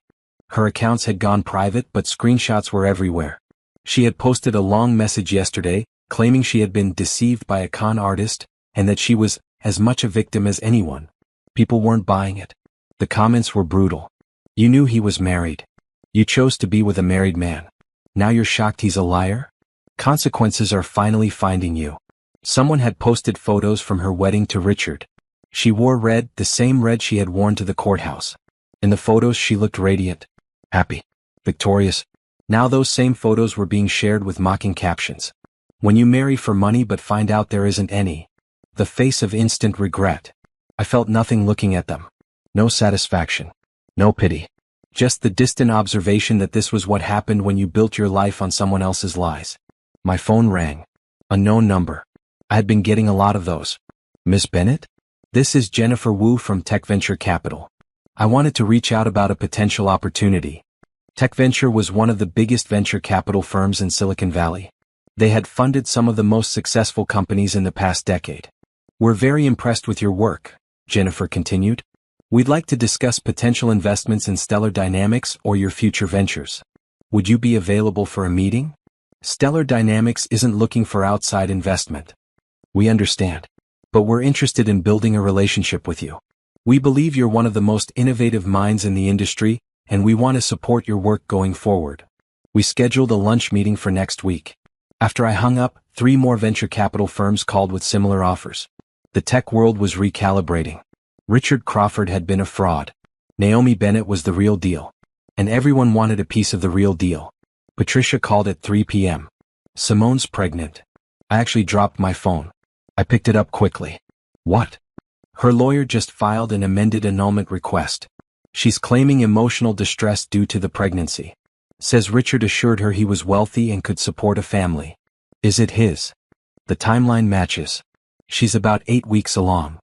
Her accounts had gone private, but screenshots were everywhere. She had posted a long message yesterday, claiming she had been deceived by a con artist, and that she was as much a victim as anyone. People weren't buying it. The comments were brutal. You knew he was married. You chose to be with a married man. Now you're shocked he's a liar? Consequences are finally finding you. Someone had posted photos from her wedding to Richard. She wore red, the same red she had worn to the courthouse. In the photos she looked radiant, happy, victorious. Now those same photos were being shared with mocking captions. When you marry for money but find out there isn't any. The face of instant regret. I felt nothing looking at them. No satisfaction. No pity. Just the distant observation that this was what happened when you built your life on someone else's lies. My phone rang. Unknown number. I had been getting a lot of those. Miss Bennett? This is Jennifer Wu from Tech Venture Capital. I wanted to reach out about a potential opportunity. Tech Venture was one of the biggest venture capital firms in Silicon Valley. They had funded some of the most successful companies in the past decade. We're very impressed with your work, Jennifer continued. We'd like to discuss potential investments in Stellar Dynamics or your future ventures. Would you be available for a meeting? Stellar Dynamics isn't looking for outside investment. We understand. But we're interested in building a relationship with you. We believe you're one of the most innovative minds in the industry, and we want to support your work going forward. We scheduled a lunch meeting for next week. After I hung up, 3 more venture capital firms called with similar offers. The tech world was recalibrating. Richard Crawford had been a fraud. Naomi Bennett was the real deal. And everyone wanted a piece of the real deal. Patricia called at 3 p.m. Simone's pregnant. I actually dropped my phone. I picked it up quickly. What? Her lawyer just filed an amended annulment request. She's claiming emotional distress due to the pregnancy. Says Richard assured her he was wealthy and could support a family. Is it his? The timeline matches. She's about 8 weeks along.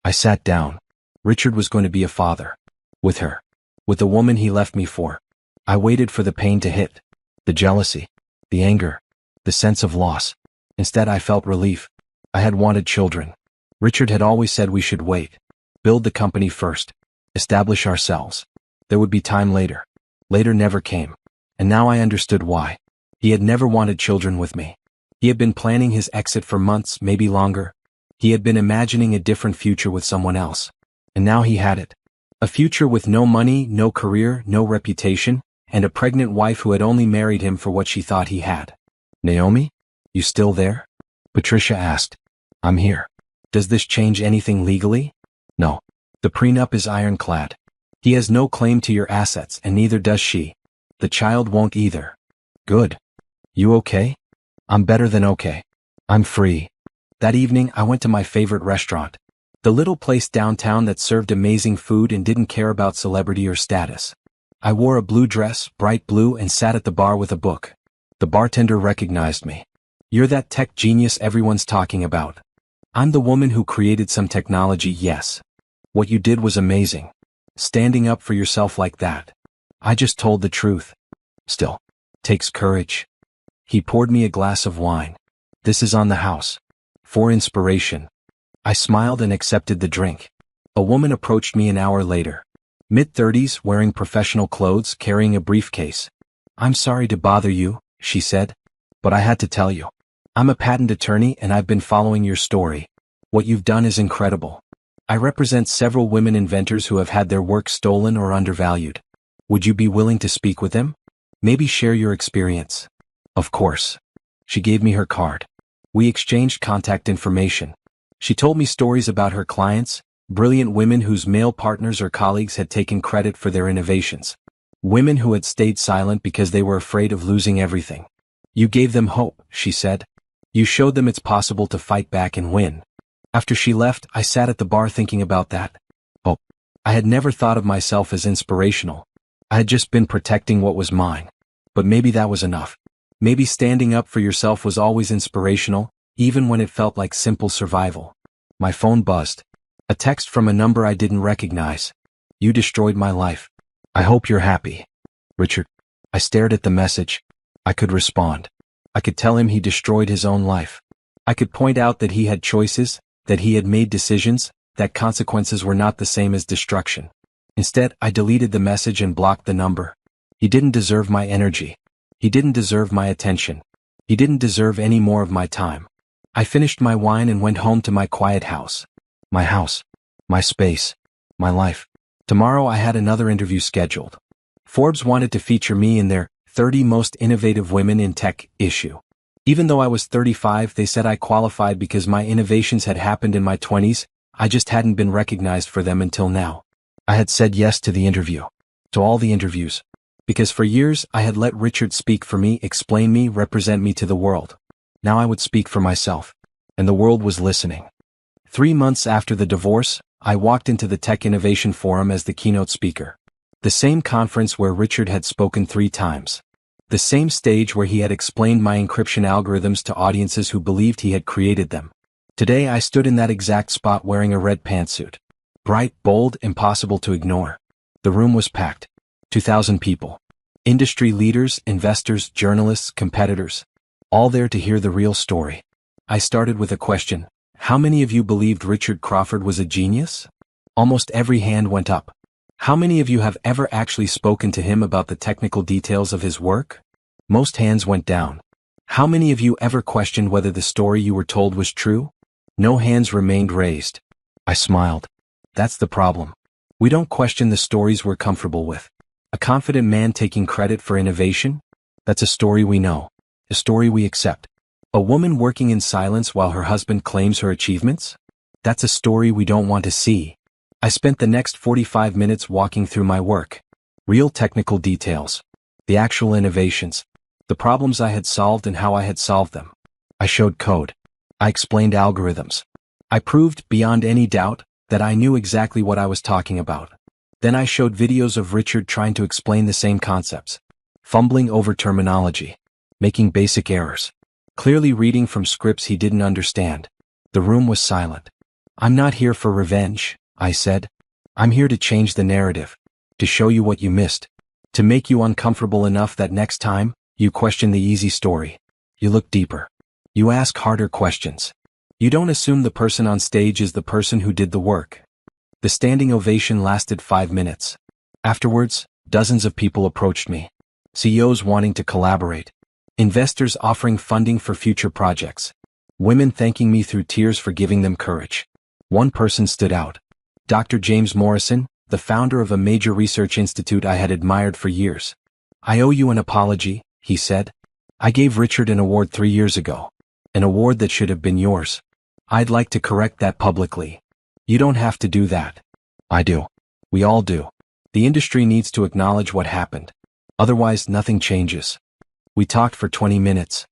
I sat down. Richard was going to be a father. With her. With the woman he left me for. I waited for the pain to hit. The jealousy. The anger. The sense of loss. Instead I felt relief. I had wanted children. Richard had always said we should wait. Build the company first. Establish ourselves. There would be time later. Later never came. And now I understood why. He had never wanted children with me. He had been planning his exit for months, maybe longer. He had been imagining a different future with someone else. And now he had it. A future with no money, no career, no reputation, and a pregnant wife who had only married him for what she thought he had. Naomi? You still there? Patricia asked. I'm here. Does this change anything legally? No. The prenup is ironclad. He has no claim to your assets and neither does she. The child won't either. Good. You okay? I'm better than okay. I'm free. That evening I went to my favorite restaurant. The little place downtown that served amazing food and didn't care about celebrity or status. I wore a blue dress, bright blue, and sat at the bar with a book. The bartender recognized me. You're that tech genius everyone's talking about. I'm the woman who created some technology, yes. What you did was amazing. Standing up for yourself like that. I just told the truth. Still. Takes courage. He poured me a glass of wine. This is on the house. For inspiration. I smiled and accepted the drink. A woman approached me an hour later. Mid-30s, wearing professional clothes, carrying a briefcase. I'm sorry to bother you, she said. But I had to tell you. I'm a patent attorney and I've been following your story. What you've done is incredible. I represent several women inventors who have had their work stolen or undervalued. Would you be willing to speak with them? Maybe share your experience. Of course. She gave me her card. We exchanged contact information. She told me stories about her clients, brilliant women whose male partners or colleagues had taken credit for their innovations. Women who had stayed silent because they were afraid of losing everything. You gave them hope, she said. You showed them it's possible to fight back and win. After she left, I sat at the bar thinking about that. Oh, I had never thought of myself as inspirational. I had just been protecting what was mine. But maybe that was enough. Maybe standing up for yourself was always inspirational, even when it felt like simple survival. My phone buzzed. A text from a number I didn't recognize. You destroyed my life. I hope you're happy. Richard. I stared at the message. I could respond. I could tell him he destroyed his own life. I could point out that he had choices, that he had made decisions, that consequences were not the same as destruction. Instead, I deleted the message and blocked the number. He didn't deserve my energy. He didn't deserve my attention. He didn't deserve any more of my time. I finished my wine and went home to my quiet house. My house. My space. My life. Tomorrow I had another interview scheduled. Forbes wanted to feature me in their 30 Most Innovative Women in Tech issue. Even though I was 35, they said I qualified because my innovations had happened in my 20s, I just hadn't been recognized for them until now. I had said yes to the interview. To all the interviews. Because for years I had let Richard speak for me, explain me, represent me to the world. Now I would speak for myself. And the world was listening. 3 months after the divorce, I walked into the Tech Innovation Forum as the keynote speaker. The same conference where Richard had spoken 3 times. The same stage where he had explained my encryption algorithms to audiences who believed he had created them. Today I stood in that exact spot wearing a red pantsuit. Bright, bold, impossible to ignore. The room was packed. 2,000 people. Industry leaders, investors, journalists, competitors. All there to hear the real story. I started with a question. How many of you believed Richard Crawford was a genius? Almost every hand went up. How many of you have ever actually spoken to him about the technical details of his work? Most hands went down. How many of you ever questioned whether the story you were told was true? No hands remained raised. I smiled. That's the problem. We don't question the stories we're comfortable with. A confident man taking credit for innovation? That's a story we know. A story we accept. A woman working in silence while her husband claims her achievements? That's a story we don't want to see. I spent the next 45 minutes walking through my work. Real technical details. The actual innovations. The problems I had solved and how I had solved them. I showed code. I explained algorithms. I proved, beyond any doubt, that I knew exactly what I was talking about. Then I showed videos of Richard trying to explain the same concepts. Fumbling over terminology. Making basic errors. Clearly reading from scripts he didn't understand. The room was silent. I'm not here for revenge, I said. I'm here to change the narrative. To show you what you missed. To make you uncomfortable enough that next time, you question the easy story. You look deeper. You ask harder questions. You don't assume the person on stage is the person who did the work. The standing ovation lasted 5 minutes. Afterwards, dozens of people approached me. CEOs wanting to collaborate. Investors offering funding for future projects. Women thanking me through tears for giving them courage. One person stood out. Dr. James Morrison, the founder of a major research institute I had admired for years. "I owe you an apology," he said. "I gave Richard an award 3 years ago. An award that should have been yours. I'd like to correct that publicly." "You don't have to do that." "I do. We all do. The industry needs to acknowledge what happened. Otherwise, nothing changes." We talked for 20 minutes.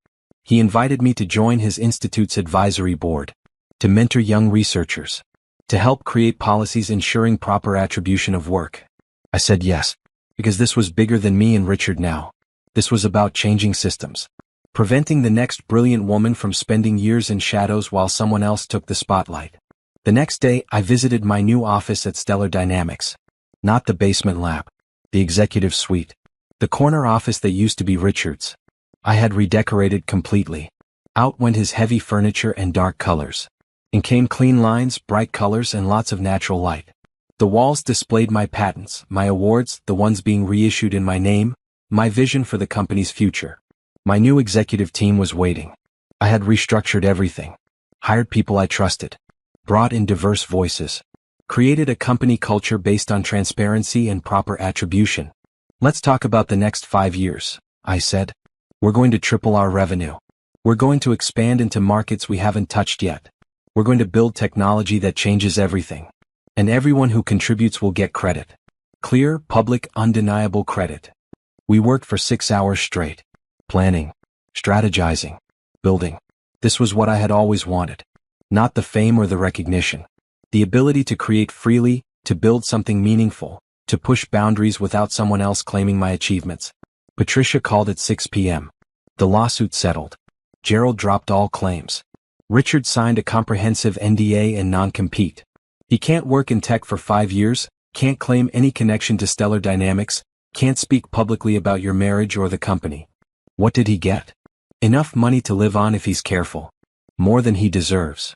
He invited me to join his institute's advisory board, to mentor young researchers, to help create policies ensuring proper attribution of work. I said yes, because this was bigger than me and Richard now. This was about changing systems, preventing the next brilliant woman from spending years in shadows while someone else took the spotlight. The next day, I visited my new office at Stellar Dynamics. Not the basement lab, the executive suite, the corner office that used to be Richard's. I had redecorated completely. Out went his heavy furniture and dark colors. In came clean lines, bright colors, and lots of natural light. The walls displayed my patents, my awards, the ones being reissued in my name, my vision for the company's future. My new executive team was waiting. I had restructured everything, hired people I trusted, brought in diverse voices, created a company culture based on transparency and proper attribution. "Let's talk about the next 5 years," I said. "We're going to triple our revenue. We're going to expand into markets we haven't touched yet. We're going to build technology that changes everything. And everyone who contributes will get credit. Clear, public, undeniable credit." We worked for 6 hours straight. Planning, strategizing, building. This was what I had always wanted. Not the fame or the recognition. The ability to create freely, to build something meaningful, to push boundaries without someone else claiming my achievements. Patricia called at 6 p.m. The lawsuit settled. Gerald dropped all claims. Richard signed a comprehensive NDA and non-compete. He can't work in tech for 5 years, can't claim any connection to Stellar Dynamics, can't speak publicly about your marriage or the company. What did he get? Enough money to live on if he's careful. More than he deserves.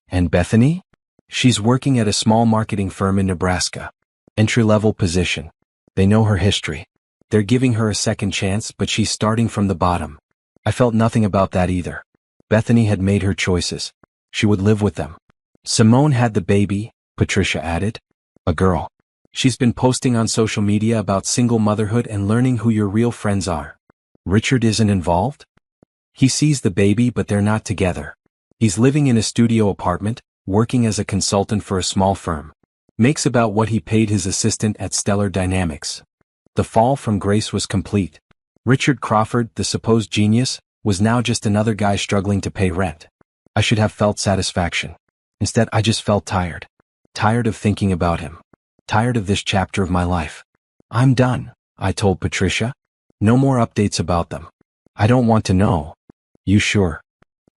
And Bethany? She's working at a small marketing firm in Nebraska. Entry-level position. They know her history. They're giving her a second chance, but she's starting from the bottom. I felt nothing about that either. Bethany had made her choices. She would live with them. Simone had the baby, Patricia added. A girl. She's been posting on social media about single motherhood and learning who your real friends are. Richard isn't involved? He sees the baby, but they're not together. He's living in a studio apartment, working as a consultant for a small firm. Makes about what he paid his assistant at Stellar Dynamics. The fall from grace was complete. Richard Crawford, the supposed genius, was now just another guy struggling to pay rent. I should have felt satisfaction. Instead, I just felt tired. Tired of thinking about him. Tired of this chapter of my life. "I'm done," I told Patricia. "No more updates about them. I don't want to know." "You sure?"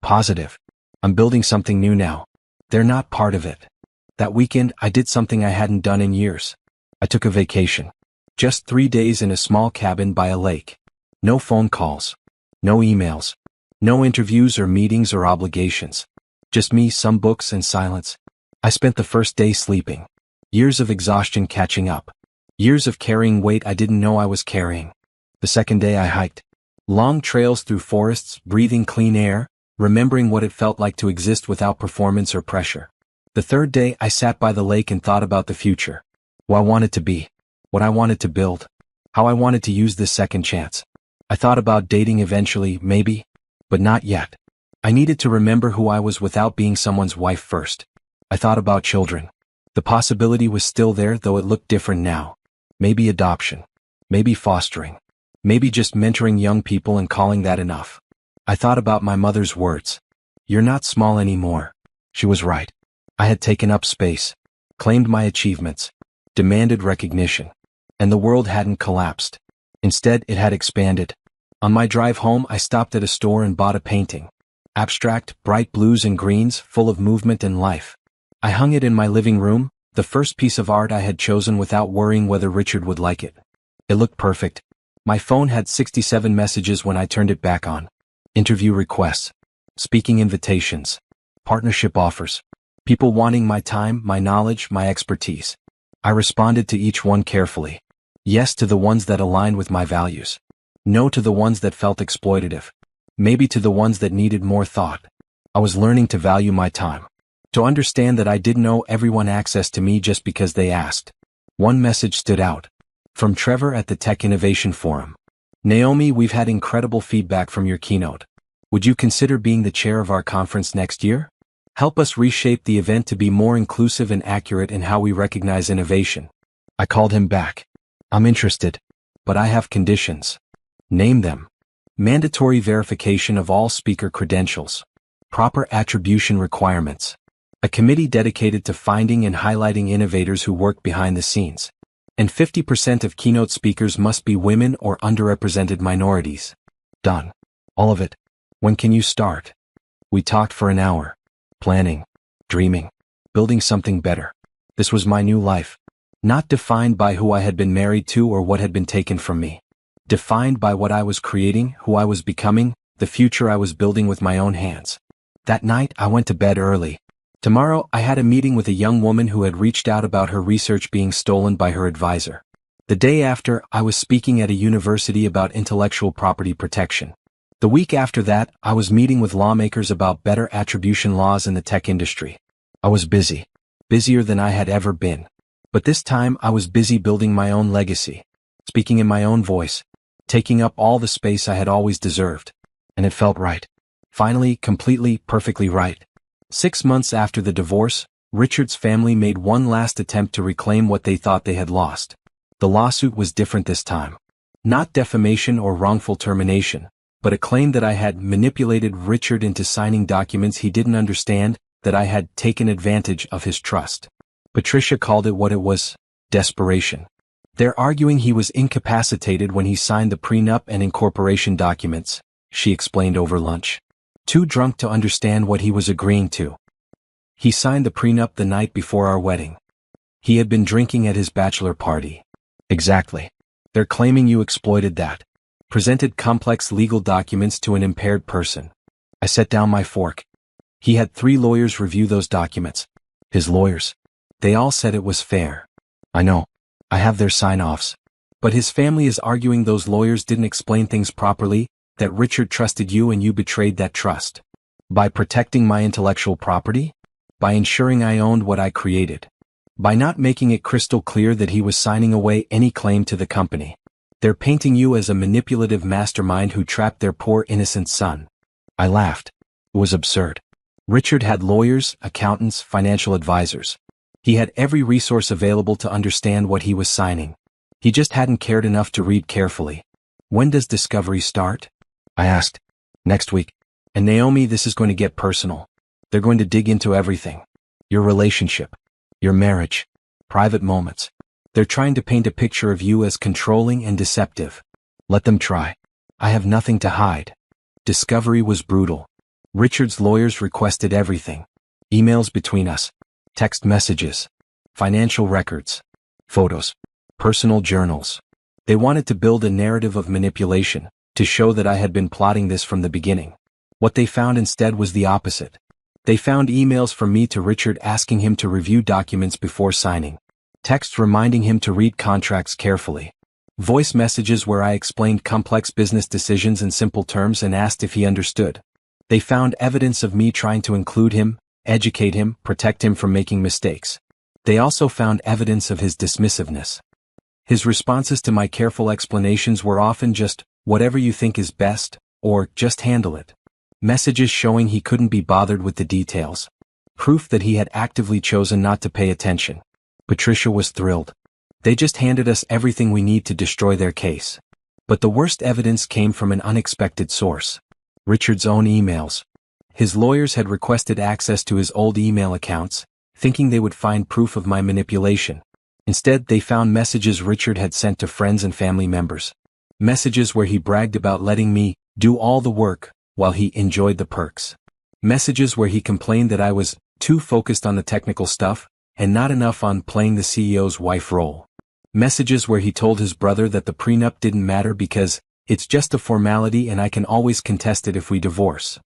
"Positive. I'm building something new now. They're not part of it." That weekend, I did something I hadn't done in years. I took a vacation. Just 3 days in a small cabin by a lake. No phone calls. No emails. No interviews or meetings or obligations. Just me, some books, and silence. I spent the first day sleeping. Years of exhaustion catching up. Years of carrying weight I didn't know I was carrying. The second day I hiked. Long trails through forests, breathing clean air, remembering what it felt like to exist without performance or pressure. The third day I sat by the lake and thought about the future. Who I wanted to be. What I wanted to build. How I wanted to use this second chance. I thought about dating eventually, maybe. But not yet. I needed to remember who I was without being someone's wife first. I thought about children. The possibility was still there, though it looked different now. Maybe adoption. Maybe fostering. Maybe just mentoring young people and calling that enough. I thought about my mother's words. "You're not small anymore." She was right. I had taken up space. Claimed my achievements. Demanded recognition. And the world hadn't collapsed. Instead, it had expanded. On my drive home, I stopped at a store and bought a painting. Abstract, bright blues and greens, full of movement and life. I hung it in my living room, the first piece of art I had chosen without worrying whether Richard would like it. It looked perfect. My phone had 67 messages when I turned it back on. Interview requests. Speaking invitations. partnership offers. People wanting my time, my knowledge, my expertise. I responded to each one carefully. Yes to the ones that aligned with my values. No to the ones that felt exploitative. Maybe to the ones that needed more thought. I was learning to value my time. To understand that I didn't owe everyone access to me just because they asked. One message stood out. From Trevor at the Tech Innovation Forum. Naomi, we've had incredible feedback from your keynote. Would you consider being the chair of our conference next year? Help us reshape the event to be more inclusive and accurate in how we recognize innovation. I called him back. I'm interested, but I have conditions. Name them. Mandatory verification of all speaker credentials. Proper attribution requirements. A committee dedicated to finding and highlighting innovators who work behind the scenes. And 50% of keynote speakers must be women or underrepresented minorities. Done. All of it. When can you start? We talked for an hour. Planning. Dreaming. Building something better. This was my new life. Not defined by who I had been married to or what had been taken from me. Defined by what I was creating, who I was becoming, the future I was building with my own hands. That night, I went to bed early. Tomorrow, I had a meeting with a young woman who had reached out about her research being stolen by her advisor. The day after, I was speaking at a university about intellectual property protection. The week after that, I was meeting with lawmakers about better attribution laws in the tech industry. I was busy. Busier than I had ever been. But this time, I was busy building my own legacy. Speaking in my own voice. Taking up all the space I had always deserved. And it felt right. Finally, completely, perfectly right. 6 months after the divorce, Richard's family made one last attempt to reclaim what they thought they had lost. The lawsuit was different this time. Not defamation or wrongful termination, but a claim that I had manipulated Richard into signing documents he didn't understand, that I had taken advantage of his trust. Patricia called it what it was, desperation. They're arguing he was incapacitated when he signed the prenup and incorporation documents, she explained over lunch. Too drunk to understand what he was agreeing to. He signed the prenup the night before our wedding. He had been drinking at his bachelor party. Exactly. They're claiming you exploited that. Presented complex legal documents to an impaired person. I set down my fork. He had 3 lawyers review those documents. His lawyers. They all said it was fair. I know. I have their sign-offs. But his family is arguing those lawyers didn't explain things properly, that Richard trusted you and you betrayed that trust. By protecting my intellectual property? By ensuring I owned what I created. By not making it crystal clear that he was signing away any claim to the company. They're painting you as a manipulative mastermind who trapped their poor innocent son. I laughed. It was absurd. Richard had lawyers, accountants, financial advisors. He had every resource available to understand what he was signing. He just hadn't cared enough to read carefully. When does discovery start? I asked. Next week. And Naomi, this is going to get personal. They're going to dig into everything. Your relationship. Your marriage. Private moments. They're trying to paint a picture of you as controlling and deceptive. Let them try. I have nothing to hide. Discovery was brutal. Richard's lawyers requested everything. Emails between us. Text messages. Financial records. Photos. Personal journals. They wanted to build a narrative of manipulation, to show that I had been plotting this from the beginning. What they found instead was the opposite. They found emails from me to Richard asking him to review documents before signing. Texts reminding him to read contracts carefully. Voice messages where I explained complex business decisions in simple terms and asked if he understood. They found evidence of me trying to include him, educate him, protect him from making mistakes. They also found evidence of his dismissiveness. His responses to my careful explanations were often just, whatever you think is best, or just handle it. Messages showing he couldn't be bothered with the details. Proof that he had actively chosen not to pay attention. Patricia was thrilled. They just handed us everything we need to destroy their case. But the worst evidence came from an unexpected source. Richard's own emails. His lawyers had requested access to his old email accounts, thinking they would find proof of my manipulation. Instead, they found messages Richard had sent to friends and family members. Messages where he bragged about letting me do all the work, while he enjoyed the perks. Messages where he complained that I was too focused on the technical stuff, and not enough on playing the CEO's wife role. Messages where he told his brother that the prenup didn't matter because it's just a formality and I can always contest it if we divorce.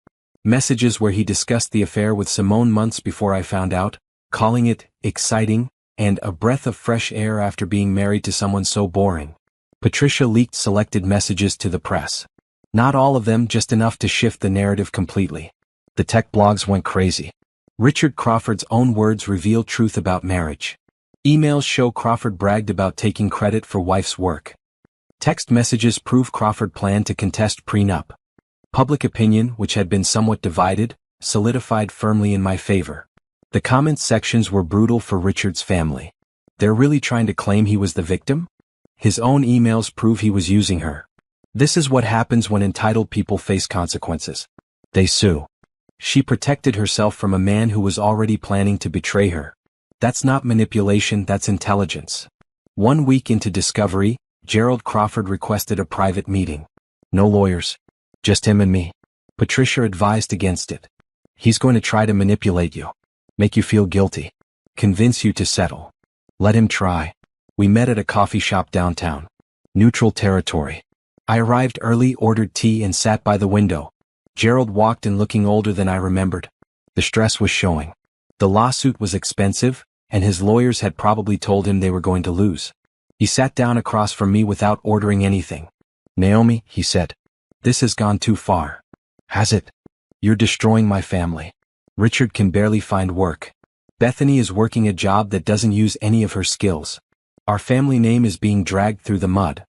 Messages where he discussed the affair with Simone months before I found out, calling it exciting and a breath of fresh air after being married to someone so boring. Patricia leaked selected messages to the press. Not all of them, just enough to shift the narrative completely. The tech blogs went crazy. Richard Crawford's own words reveal truth about marriage. Emails show Crawford bragged about taking credit for wife's work. Text messages prove Crawford planned to contest prenup. Public opinion, which had been somewhat divided, solidified firmly in my favor. The comments sections were brutal for Richard's family. They're really trying to claim he was the victim? His own emails prove he was using her. This is what happens when entitled people face consequences. They sue. She protected herself from a man who was already planning to betray her. That's not manipulation, that's intelligence. 1 week into discovery, Gerald Crawford requested a private meeting. No lawyers. Just him and me. Patricia advised against it. He's going to try to manipulate you. Make you feel guilty. Convince you to settle. Let him try. We met at a coffee shop downtown. Neutral territory. I arrived early, ordered tea, and sat by the window. Gerald walked in looking older than I remembered. The stress was showing. The lawsuit was expensive, and his lawyers had probably told him they were going to lose. He sat down across from me without ordering anything. "Naomi," he said, "this has gone too far." "Has it?" "You're destroying my family. Richard can barely find work. Bethany is working a job that doesn't use any of her skills. Our family name is being dragged through the mud."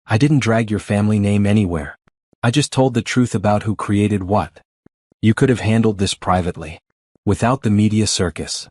"I didn't drag your family name anywhere. I just told the truth about who created what. You could have handled this privately. Without the media circus."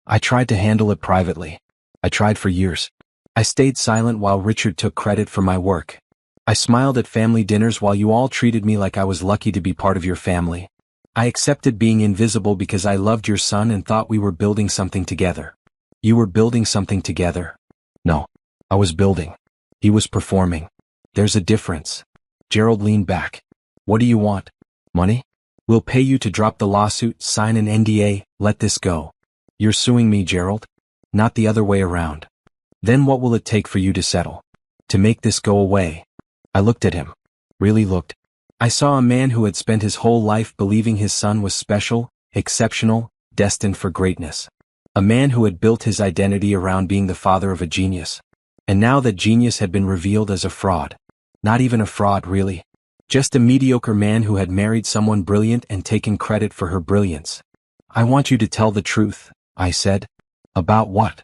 "I tried to handle it privately. I tried for years. I stayed silent while Richard took credit for my work. I smiled at family dinners while you all treated me like I was lucky to be part of your family. I accepted being invisible because I loved your son and thought we were building something together." "You were building something together?" "No. I was building. He was performing. There's a difference." Gerald leaned back. "What do you want? Money? We'll pay you to drop the lawsuit, sign an NDA, let this go." "You're suing me, Gerald?" "Not the other way around." "Then what will it take for you to settle? To make this go away?" I looked at him. Really looked. I saw a man who had spent his whole life believing his son was special, exceptional, destined for greatness. A man who had built his identity around being the father of a genius. And now that genius had been revealed as a fraud. Not even a fraud, really. Just a mediocre man who had married someone brilliant and taken credit for her brilliance. "I want you to tell the truth," I said. "About what?"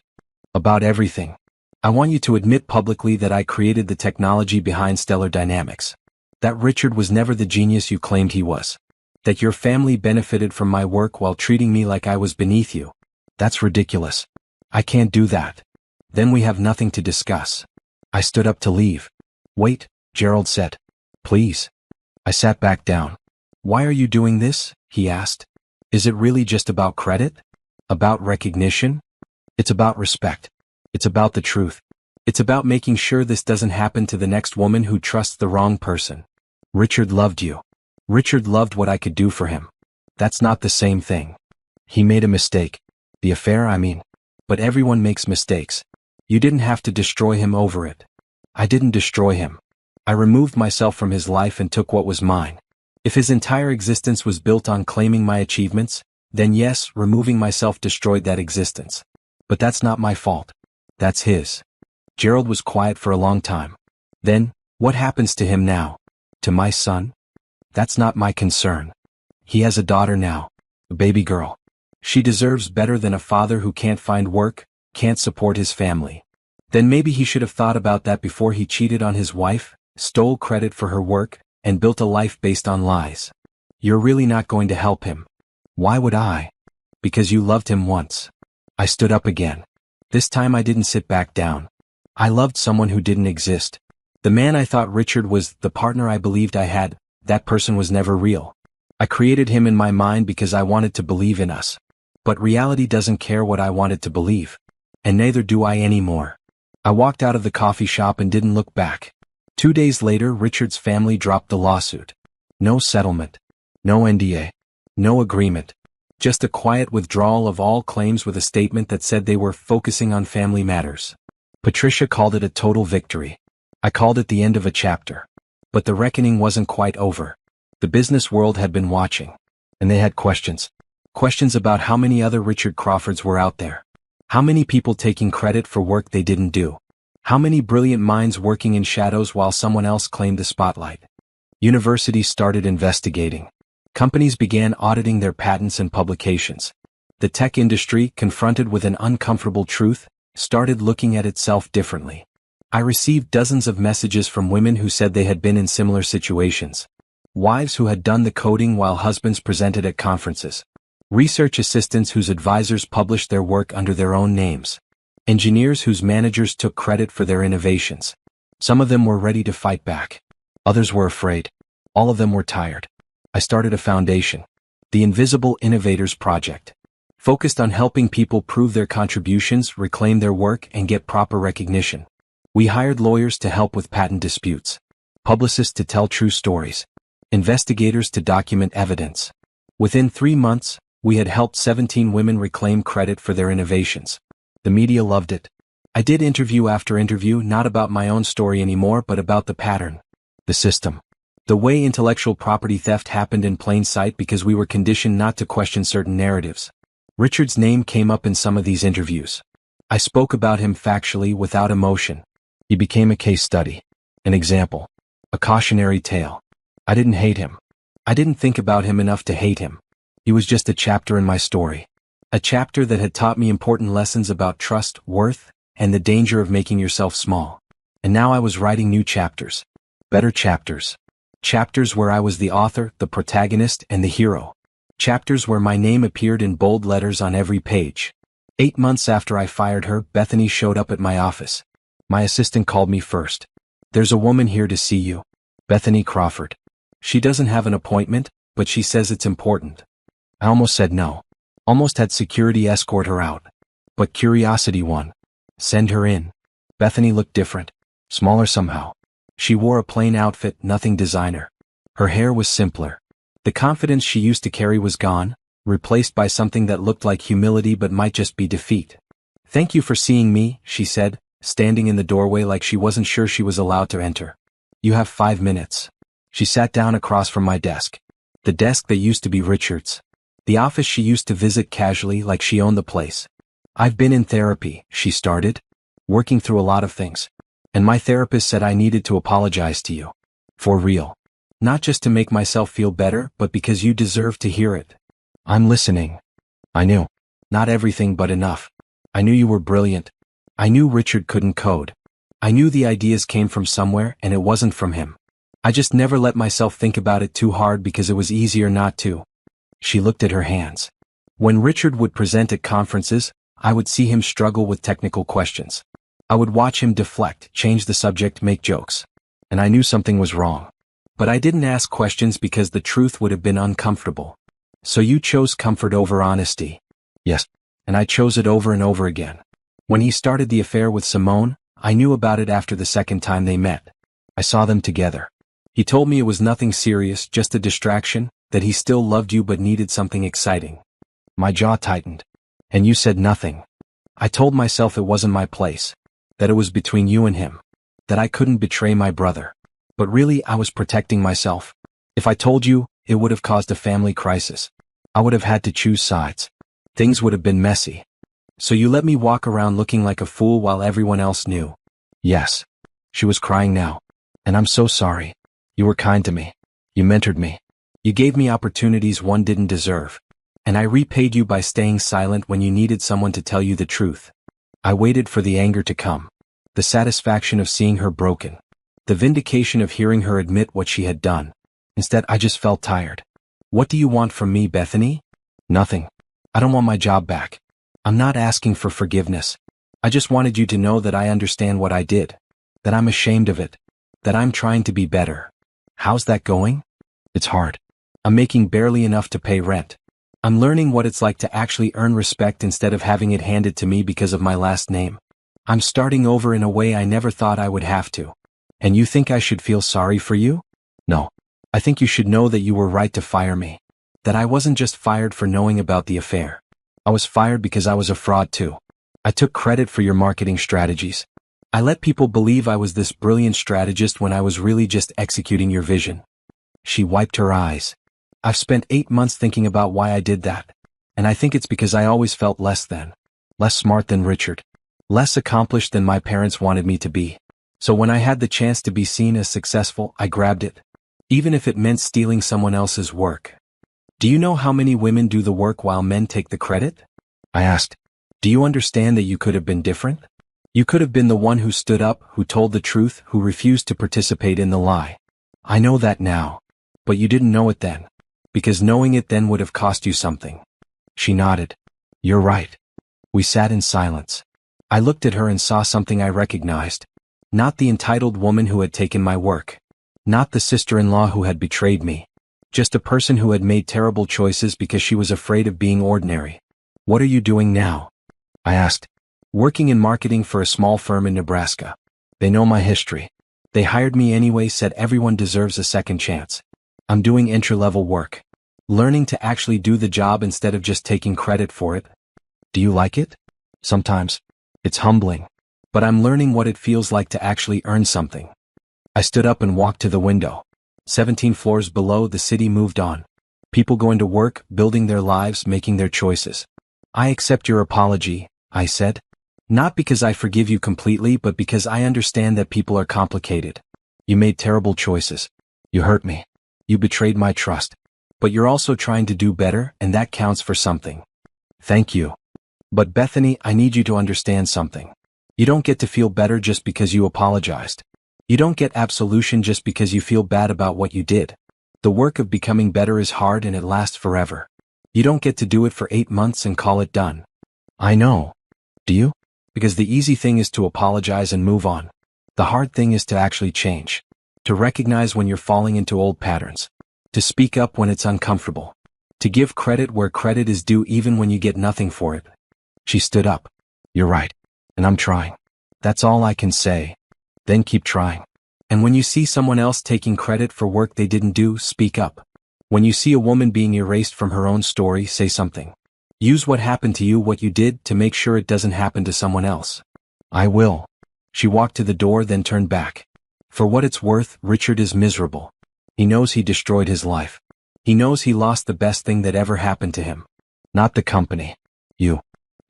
"About everything. I want you to admit publicly that I created the technology behind Stellar Dynamics. That Richard was never the genius you claimed he was. That your family benefited from my work while treating me like I was beneath you. That's ridiculous. I can't do that. Then we have nothing to discuss." I stood up to leave. "Wait," Gerald said. "Please." I sat back down. "Why are you doing this?" he asked. "Is it really just about credit? About recognition? It's about respect. It's about the truth. It's about making sure this doesn't happen to the next woman who trusts the wrong person. Richard loved you. Richard loved what I could do for him. That's not the same thing. He made a mistake. The affair, I mean. But everyone makes mistakes. You didn't have to destroy him over it." "I didn't destroy him. I removed myself from his life and took what was mine. If his entire existence was built on claiming my achievements, then yes, removing myself destroyed that existence. But that's not my fault. That's his." Gerald was quiet for a long time. "Then, what happens to him now? To my son? That's not my concern. He has a daughter now. A baby girl. She deserves better than a father who can't find work, can't support his family. Then maybe he should have thought about that before he cheated on his wife, stole credit for her work, and built a life based on lies. You're really not going to help him." "Why would I?" "Because you loved him once." I stood up again. This time I didn't sit back down. I loved someone who didn't exist. The man I thought Richard was, the partner I believed I had, that person was never real. I created him in my mind because I wanted to believe in us. But reality doesn't care what I wanted to believe. And neither do I anymore. I walked out of the coffee shop and didn't look back. 2 days later, Richard's family dropped the lawsuit. No settlement. No NDA. No agreement. Just a quiet withdrawal of all claims with a statement that said they were focusing on family matters. Patricia called it a total victory. I called it the end of a chapter. But the reckoning wasn't quite over. The business world had been watching. And they had questions. Questions about how many other Richard Crawfords were out there. How many people taking credit for work they didn't do. How many brilliant minds working in shadows while someone else claimed the spotlight. Universities started investigating. Companies began auditing their patents and publications. The tech industry, confronted with an uncomfortable truth, started looking at itself differently. I received dozens of messages from women who said they had been in similar situations. Wives who had done the coding while husbands presented at conferences. Research assistants whose advisors published their work under their own names. Engineers whose managers took credit for their innovations. Some of them were ready to fight back. Others were afraid. All of them were tired. I started a foundation. The Invisible Innovators Project. Focused on helping people prove their contributions, reclaim their work, and get proper recognition. We hired lawyers to help with patent disputes. Publicists to tell true stories. Investigators to document evidence. Within 3 months, we had helped 17 women reclaim credit for their innovations. The media loved it. I did interview after interview, not about my own story anymore, but about the pattern. The system. The way intellectual property theft happened in plain sight because we were conditioned not to question certain narratives. Richard's name came up in some of these interviews. I spoke about him factually, without emotion. He became a case study. An example. A cautionary tale. I didn't hate him. I didn't think about him enough to hate him. He was just a chapter in my story. A chapter that had taught me important lessons about trust, worth, and the danger of making yourself small. And now I was writing new chapters. Better chapters. Chapters where I was the author, the protagonist, and the hero. Chapters where my name appeared in bold letters on every page. 8 months after I fired her, Bethany showed up at my office. My assistant called me first. "There's a woman here to see you. Bethany Crawford. She doesn't have an appointment, but she says it's important." I almost said no. Almost had security escort her out. But curiosity won. "Send her in." Bethany looked different. Smaller somehow. She wore a plain outfit, nothing designer. Her hair was simpler. The confidence she used to carry was gone, replaced by something that looked like humility but might just be defeat. "Thank you for seeing me," she said, standing in the doorway like she wasn't sure she was allowed to enter. "You have 5 minutes." She sat down across from my desk. The desk that used to be Richard's. The office she used to visit casually like she owned the place. "I've been in therapy," she started. "Working through a lot of things. And my therapist said I needed to apologize to you. For real. Not just to make myself feel better, but because you deserve to hear it." "I'm listening." I knew. Not everything, but enough. I knew you were brilliant. I knew Richard couldn't code. I knew the ideas came from somewhere and it wasn't from him. I just never let myself think about it too hard because it was easier not to. She looked at her hands. When Richard would present at conferences, I would see him struggle with technical questions. I would watch him deflect, change the subject, make jokes. And I knew something was wrong. But I didn't ask questions because the truth would have been uncomfortable. "So you chose comfort over honesty." "Yes. And I chose it over and over again." When he started the affair with Simone, I knew about it after the second time they met. I saw them together. He told me it was nothing serious, just a distraction, that he still loved you but needed something exciting. My jaw tightened. "And you said nothing." I told myself it wasn't my place. That it was between you and him. That I couldn't betray my brother. But really, I was protecting myself. If I told you, it would have caused a family crisis. I would have had to choose sides. Things would have been messy. "So you let me walk around looking like a fool while everyone else knew?" "Yes." She was crying now. "And I'm so sorry. You were kind to me. You mentored me. You gave me opportunities one didn't deserve. And I repaid you by staying silent when you needed someone to tell you the truth." I waited for the anger to come. The satisfaction of seeing her broken. The vindication of hearing her admit what she had done. Instead, I just felt tired. "What do you want from me, Bethany?" "Nothing. I don't want my job back. I'm not asking for forgiveness. I just wanted you to know that I understand what I did. That I'm ashamed of it. That I'm trying to be better." "How's that going?" "It's hard. I'm making barely enough to pay rent. I'm learning what it's like to actually earn respect instead of having it handed to me because of my last name. I'm starting over in a way I never thought I would have to. And you think I should feel sorry for you? No. I think you should know that you were right to fire me. That I wasn't just fired for knowing about the affair. I was fired because I was a fraud too. I took credit for your marketing strategies. I let people believe I was this brilliant strategist when I was really just executing your vision." She wiped her eyes. I've spent 8 months thinking about why I did that. And I think it's because I always felt less smart than Richard, less accomplished than my parents wanted me to be. So when I had the chance to be seen as successful, I grabbed it. Even if it meant stealing someone else's work. Do you know how many women do the work while men take the credit? I asked. Do you understand that you could have been different? You could have been the one who stood up, who told the truth, who refused to participate in the lie. I know that now. But you didn't know it then. Because knowing it then would have cost you something. She nodded. You're right. We sat in silence. I looked at her and saw something I recognized. Not the entitled woman who had taken my work. Not the sister-in-law who had betrayed me. Just a person who had made terrible choices because she was afraid of being ordinary. What are you doing now? I asked. Working in marketing for a small firm in Nebraska. They know my history. They hired me anyway, said everyone deserves a second chance. I'm doing entry-level work. Learning to actually do the job instead of just taking credit for it. Do you like it? Sometimes. It's humbling. But I'm learning what it feels like to actually earn something. I stood up and walked to the window. 17 floors below, the city moved on. People going to work, building their lives, making their choices. I accept your apology, I said. Not because I forgive you completely, but because I understand that people are complicated. You made terrible choices. You hurt me. You betrayed my trust. But you're also trying to do better, and that counts for something. Thank you. But Bethany, I need you to understand something. You don't get to feel better just because you apologized. You don't get absolution just because you feel bad about what you did. The work of becoming better is hard and it lasts forever. You don't get to do it for 8 months and call it done. I know. Do you? Because the easy thing is to apologize and move on. The hard thing is to actually change. To recognize when you're falling into old patterns. To speak up when it's uncomfortable. To give credit where credit is due even when you get nothing for it. She stood up. You're right. And I'm trying. That's all I can say. Then keep trying. And when you see someone else taking credit for work they didn't do, speak up. When you see a woman being erased from her own story, say something. Use what happened to you, what you did, to make sure it doesn't happen to someone else. I will. She walked to the door, then turned back. For what it's worth, Richard is miserable. He knows he destroyed his life. He knows he lost the best thing that ever happened to him. Not the company. You.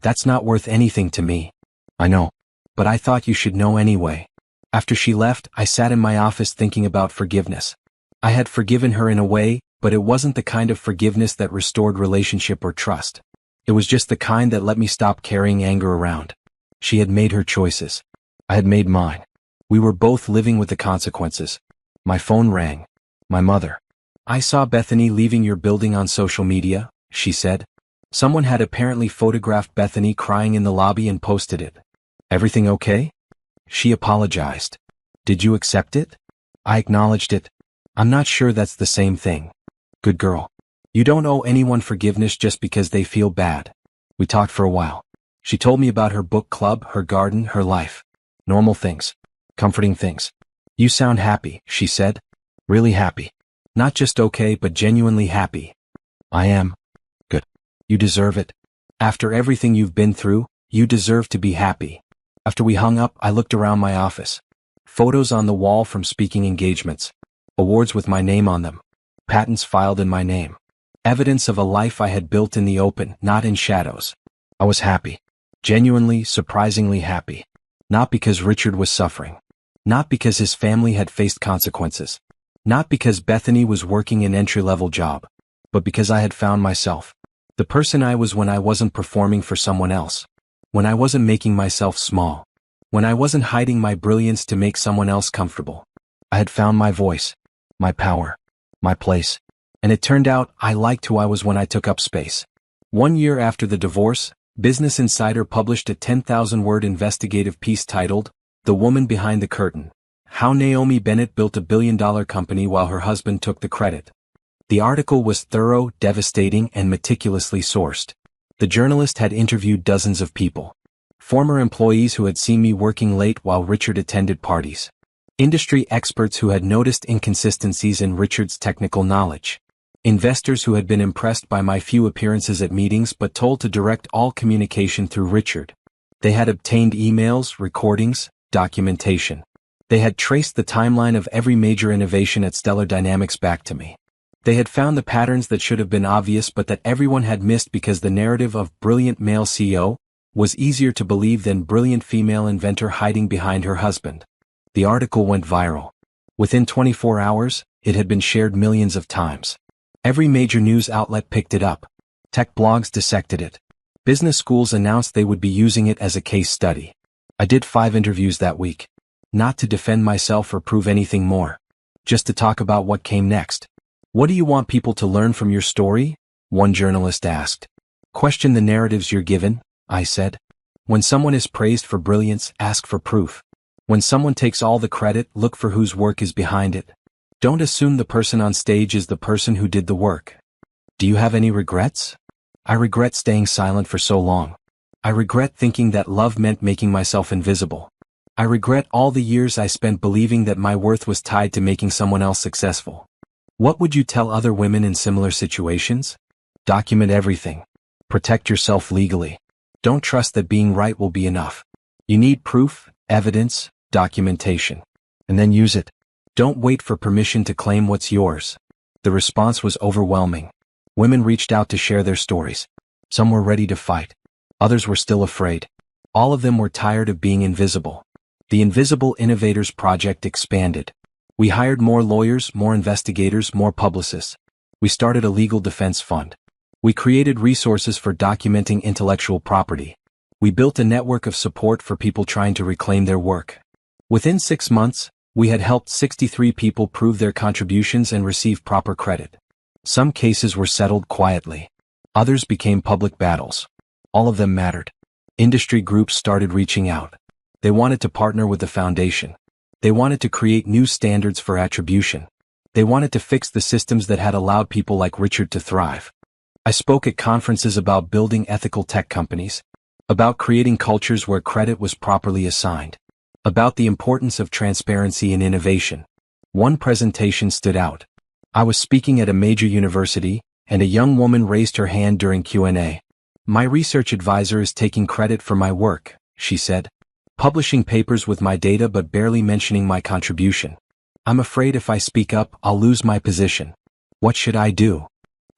That's not worth anything to me. I know. But I thought you should know anyway. After she left, I sat in my office thinking about forgiveness. I had forgiven her in a way, but it wasn't the kind of forgiveness that restored relationship or trust. It was just the kind that let me stop carrying anger around. She had made her choices. I had made mine. We were both living with the consequences. My phone rang. My mother. I saw Bethany leaving your building on social media, she said. Someone had apparently photographed Bethany crying in the lobby and posted it. Everything okay? She apologized. Did you accept it? I acknowledged it. I'm not sure that's the same thing. Good girl. You don't owe anyone forgiveness just because they feel bad. We talked for a while. She told me about her book club, her garden, her life. Normal things. Comforting things. You sound happy, she said. Really happy. Not just okay, but genuinely happy. I am. Good. You deserve it. After everything you've been through, you deserve to be happy. After we hung up, I looked around my office. Photos on the wall from speaking engagements. Awards with my name on them. Patents filed in my name. Evidence of a life I had built in the open, not in shadows. I was happy. Genuinely, surprisingly happy. Not because Richard was suffering. Not because his family had faced consequences. Not because Bethany was working an entry-level job. But because I had found myself. The person I was when I wasn't performing for someone else. When I wasn't making myself small. When I wasn't hiding my brilliance to make someone else comfortable. I had found my voice. My power. My place. And it turned out I liked who I was when I took up space. 1 year after the divorce, Business Insider published a 10,000-word investigative piece titled, The Woman Behind the Curtain. How Naomi Bennett Built a billion-dollar company while her husband took the credit. The article was thorough, devastating, and meticulously sourced. The journalist had interviewed dozens of people. Former employees who had seen me working late while Richard attended parties. Industry experts who had noticed inconsistencies in Richard's technical knowledge. Investors who had been impressed by my few appearances at meetings but told to direct all communication through Richard. They had obtained emails, recordings, documentation. They had traced the timeline of every major innovation at Stellar Dynamics back to me. They had found the patterns that should have been obvious but that everyone had missed because the narrative of brilliant male CEO was easier to believe than brilliant female inventor hiding behind her husband. The article went viral. Within 24 hours, it had been shared millions of times. Every major news outlet picked it up. Tech blogs dissected it. Business schools announced they would be using it as a case study. I did 5 interviews that week. Not to defend myself or prove anything more. Just to talk about what came next. What do you want people to learn from your story? One journalist asked. Question the narratives you're given, I said. When someone is praised for brilliance, ask for proof. When someone takes all the credit, look for whose work is behind it. Don't assume the person on stage is the person who did the work. Do you have any regrets? I regret staying silent for so long. I regret thinking that love meant making myself invisible. I regret all the years I spent believing that my worth was tied to making someone else successful. What would you tell other women in similar situations? Document everything. Protect yourself legally. Don't trust that being right will be enough. You need proof, evidence, documentation. And then use it. Don't wait for permission to claim what's yours. The response was overwhelming. Women reached out to share their stories. Some were ready to fight. Others were still afraid. All of them were tired of being invisible. The Invisible Innovators Project expanded. We hired more lawyers, more investigators, more publicists. We started a legal defense fund. We created resources for documenting intellectual property. We built a network of support for people trying to reclaim their work. Within 6 months, we had helped 63 people prove their contributions and receive proper credit. Some cases were settled quietly. Others became public battles. All of them mattered. Industry groups started reaching out. They wanted to partner with the foundation. They wanted to create new standards for attribution. They wanted to fix the systems that had allowed people like Richard to thrive. I spoke at conferences about building ethical tech companies, about creating cultures where credit was properly assigned, about the importance of transparency in innovation. One presentation stood out. I was speaking at a major university, and a young woman raised her hand during Q&A. My research advisor is taking credit for my work, she said. Publishing papers with my data but barely mentioning my contribution. I'm afraid if I speak up, I'll lose my position. What should I do?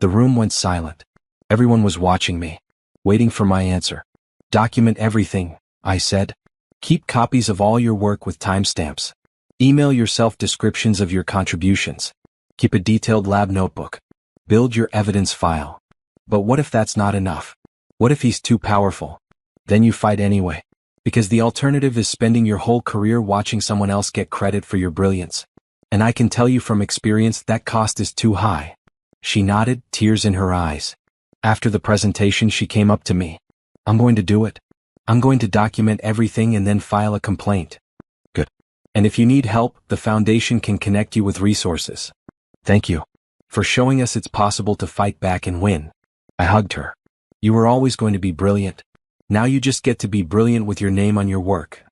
The room went silent. Everyone was watching me, waiting for my answer. Document everything, I said. Keep copies of all your work with timestamps. Email yourself descriptions of your contributions. Keep a detailed lab notebook. Build your evidence file. But what if that's not enough? What if he's too powerful? Then you fight anyway. Because the alternative is spending your whole career watching someone else get credit for your brilliance. And I can tell you from experience that cost is too high. She nodded, tears in her eyes. After the presentation, she came up to me. I'm going to do it. I'm going to document everything and then file a complaint. Good. And if you need help, the foundation can connect you with resources. Thank you for showing us it's possible to fight back and win. I hugged her. You were always going to be brilliant. Now you just get to be brilliant with your name on your work.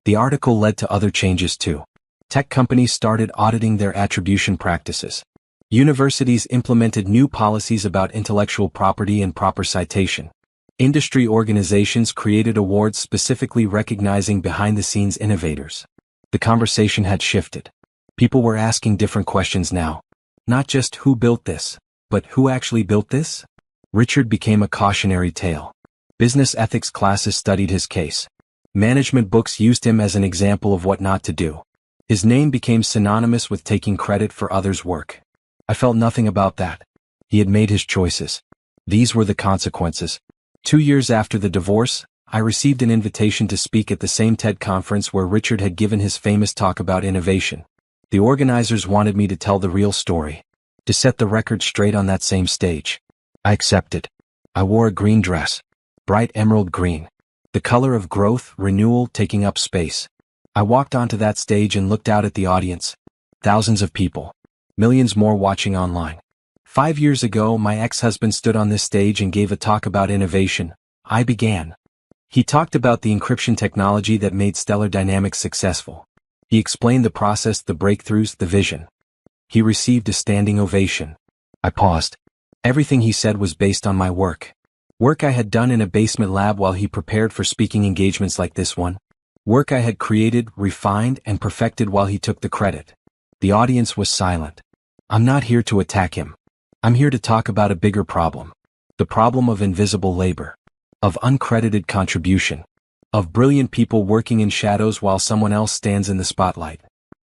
The article led to other changes too. Tech companies started auditing their attribution practices. Universities implemented new policies about intellectual property and proper citation. Industry organizations created awards specifically recognizing behind-the-scenes innovators. The conversation had shifted. People were asking different questions now. Not just who built this, but who actually built this? Richard became a cautionary tale. Business ethics classes studied his case. Management books used him as an example of what not to do. His name became synonymous with taking credit for others' work. I felt nothing about that. He had made his choices. These were the consequences. 2 years after the divorce, I received an invitation to speak at the same TED conference where Richard had given his famous talk about innovation. The organizers wanted me to tell the real story, to set the record straight on that same stage. I accepted. I wore a green dress. Bright emerald green. The color of growth, renewal, taking up space. I walked onto that stage and looked out at the audience. Thousands of people. Millions more watching online. 5 years ago, my ex-husband stood on this stage and gave a talk about innovation. I began. He talked about the encryption technology that made Stellar Dynamics successful. He explained the process, the breakthroughs, the vision. He received a standing ovation. I paused. Everything he said was based on my work. Work I had done in a basement lab while he prepared for speaking engagements like this one. Work I had created, refined, and perfected while he took the credit. The audience was silent. I'm not here to attack him. I'm here to talk about a bigger problem. The problem of invisible labor. Of uncredited contribution. Of brilliant people working in shadows while someone else stands in the spotlight.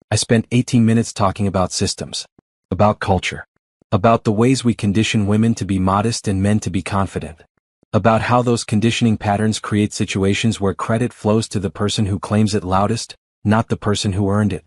I spent 18 minutes talking about systems. About culture. About the ways we condition women to be modest and men to be confident. About how those conditioning patterns create situations where credit flows to the person who claims it loudest, not the person who earned it.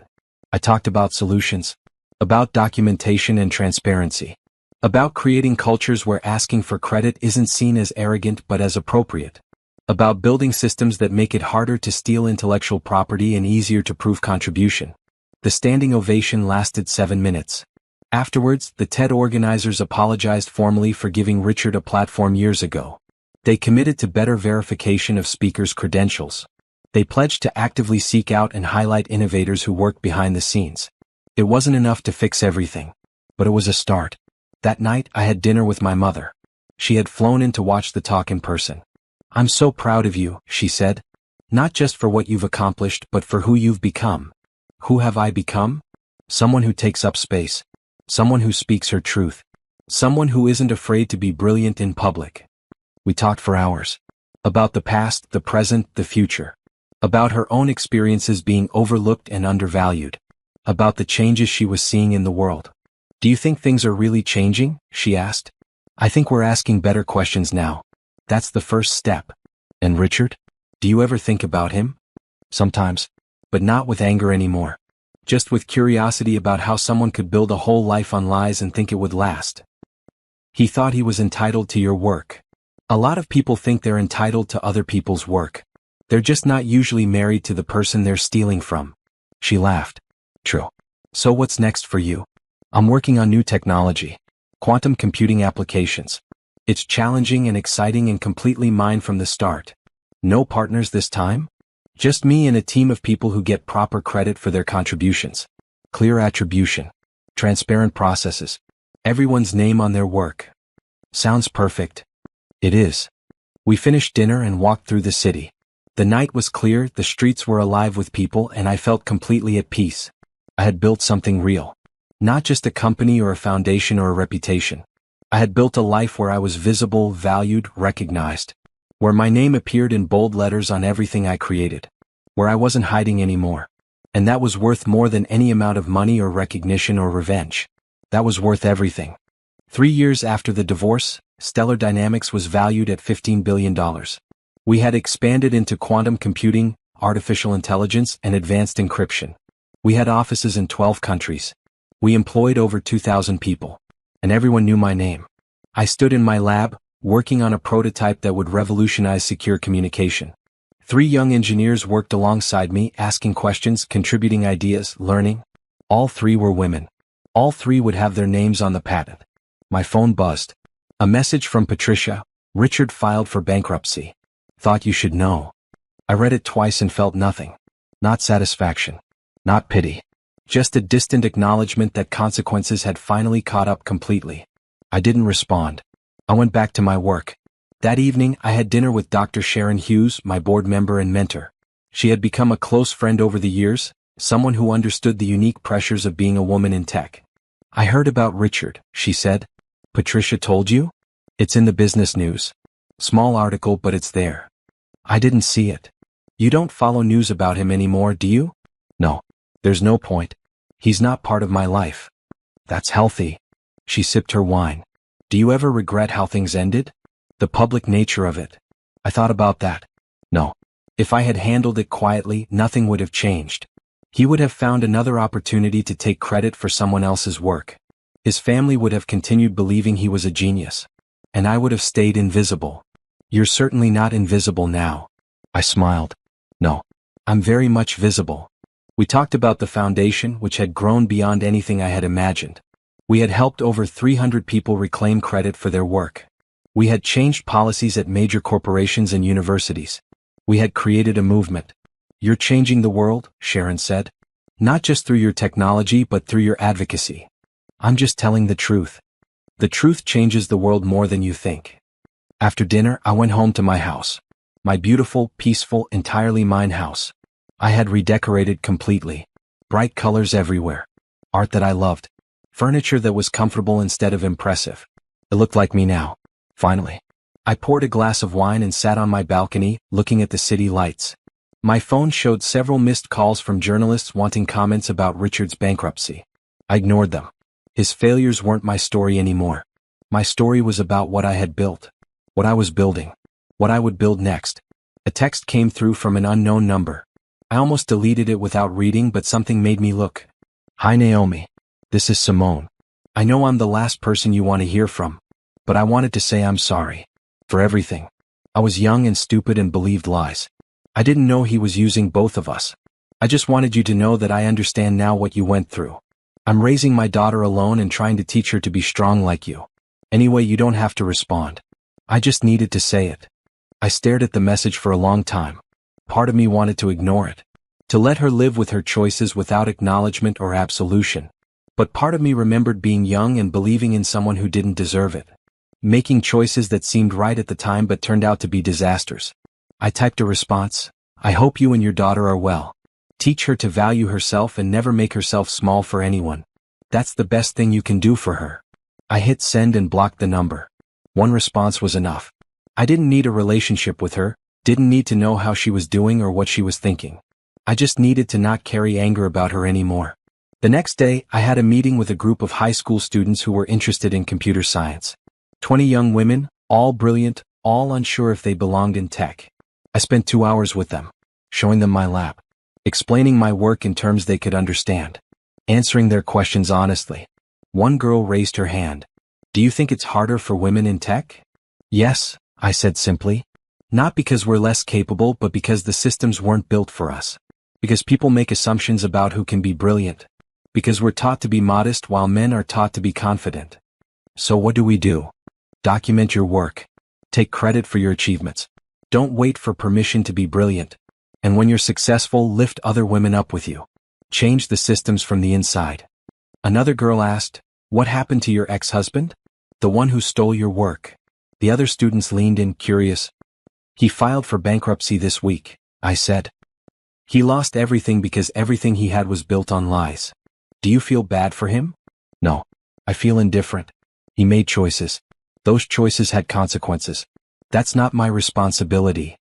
I talked about solutions. About documentation and transparency. About creating cultures where asking for credit isn't seen as arrogant but as appropriate. About building systems that make it harder to steal intellectual property and easier to prove contribution. The standing ovation lasted 7 minutes. Afterwards, the TED organizers apologized formally for giving Richard a platform years ago. They committed to better verification of speakers' credentials. They pledged to actively seek out and highlight innovators who work behind the scenes. It wasn't enough to fix everything, but it was a start. That night, I had dinner with my mother. She had flown in to watch the talk in person. "I'm so proud of you," she said. "Not just for what you've accomplished, but for who you've become." Who have I become? Someone who takes up space. Someone who speaks her truth. Someone who isn't afraid to be brilliant in public. We talked for hours. About the past, the present, the future. About her own experiences being overlooked and undervalued. About the changes she was seeing in the world. "Do you think things are really changing?" she asked. "I think we're asking better questions now. That's the first step." "And Richard? Do you ever think about him?" "Sometimes. But not with anger anymore. Just with curiosity about how someone could build a whole life on lies and think it would last." "He thought he was entitled to your work. A lot of people think they're entitled to other people's work. They're just not usually married to the person they're stealing from." She laughed. "True. So what's next for you?" "I'm working on new technology. Quantum computing applications. It's challenging and exciting and completely mine from the start. No partners this time? Just me and a team of people who get proper credit for their contributions. Clear attribution. Transparent processes. Everyone's name on their work." "Sounds perfect." It is. We finished dinner and walked through the city. The night was clear, the streets were alive with people, and I felt completely at peace. I had built something real. Not just a company or a foundation or a reputation. I had built a life where I was visible, valued, recognized. Where my name appeared in bold letters on everything I created. Where I wasn't hiding anymore. And that was worth more than any amount of money or recognition or revenge. That was worth everything. 3 years after the divorce, Stellar Dynamics was valued at $15 billion. We had expanded into quantum computing, artificial intelligence, and advanced encryption. We had offices in 12 countries. We employed over 2,000 people. And everyone knew my name. I stood in my lab, working on a prototype that would revolutionize secure communication. 3 young engineers worked alongside me, asking questions, contributing ideas, learning. All 3 were women. All 3 would have their names on the patent. My phone buzzed. A message from Patricia. "Richard filed for bankruptcy. Thought you should know." I read it twice and felt nothing. Not satisfaction. Not pity. Just a distant acknowledgement that consequences had finally caught up completely. I didn't respond. I went back to my work. That evening, I had dinner with Dr. Sharon Hughes, my board member and mentor. She had become a close friend over the years, someone who understood the unique pressures of being a woman in tech. "I heard about Richard," she said. "Patricia told you?" "It's in the business news. Small article, but it's there." I didn't see it. "You don't follow news about him anymore, do you?" "No. There's no point. He's not part of my life." "That's healthy." She sipped her wine. "Do you ever regret how things ended? The public nature of it." I thought about that. No. If I had handled it quietly, nothing would have changed. He would have found another opportunity to take credit for someone else's work. His family would have continued believing he was a genius. And I would have stayed invisible. "You're certainly not invisible now." I smiled. "No. I'm very much visible." We talked about the foundation, which had grown beyond anything I had imagined. We had helped over 300 people reclaim credit for their work. We had changed policies at major corporations and universities. We had created a movement. "You're changing the world," Sharon said. "Not just through your technology but through your advocacy." "I'm just telling the truth. The truth changes the world more than you think." After dinner, I went home to my house. My beautiful, peaceful, entirely mine house. I had redecorated completely. Bright colors everywhere. Art that I loved. Furniture that was comfortable instead of impressive. It looked like me now. Finally. I poured a glass of wine and sat on my balcony, looking at the city lights. My phone showed several missed calls from journalists wanting comments about Richard's bankruptcy. I ignored them. His failures weren't my story anymore. My story was about what I had built. What I was building. What I would build next. A text came through from an unknown number. I almost deleted it without reading, but something made me look. Hi Naomi. This is Simone. I know I'm the last person you want to hear from, but I wanted to say I'm sorry. For everything. I was young and stupid and believed lies. I didn't know he was using both of us. I just wanted you to know that I understand now what you went through. I'm raising my daughter alone and trying to teach her to be strong like you. Anyway, you don't have to respond. I just needed to say it. I stared at the message for a long time. Part of me wanted to ignore it. To let her live with her choices without acknowledgement or absolution. But part of me remembered being young and believing in someone who didn't deserve it. Making choices that seemed right at the time but turned out to be disasters. I typed a response. I hope you and your daughter are well. Teach her to value herself and never make herself small for anyone. That's the best thing you can do for her. I hit send and blocked the number. One response was enough. I didn't need a relationship with her, didn't need to know how she was doing or what she was thinking. I just needed to not carry anger about her anymore. The next day, I had a meeting with a group of high school students who were interested in computer science. 20 young women, all brilliant, all unsure if they belonged in tech. I spent 2 hours with them, showing them my lab, explaining my work in terms they could understand, answering their questions honestly. One girl raised her hand. Do you think it's harder for women in tech? Yes, I said simply. Not because we're less capable, but because the systems weren't built for us. Because people make assumptions about who can be brilliant. Because we're taught to be modest while men are taught to be confident. So what do? Document your work. Take credit for your achievements. Don't wait for permission to be brilliant. And when you're successful, lift other women up with you. Change the systems from the inside. Another girl asked, what happened to your ex-husband? The one who stole your work. The other students leaned in, curious. He filed for bankruptcy this week, I said. He lost everything because everything he had was built on lies. Do you feel bad for him? No. I feel indifferent. He made choices. Those choices had consequences. That's not my responsibility.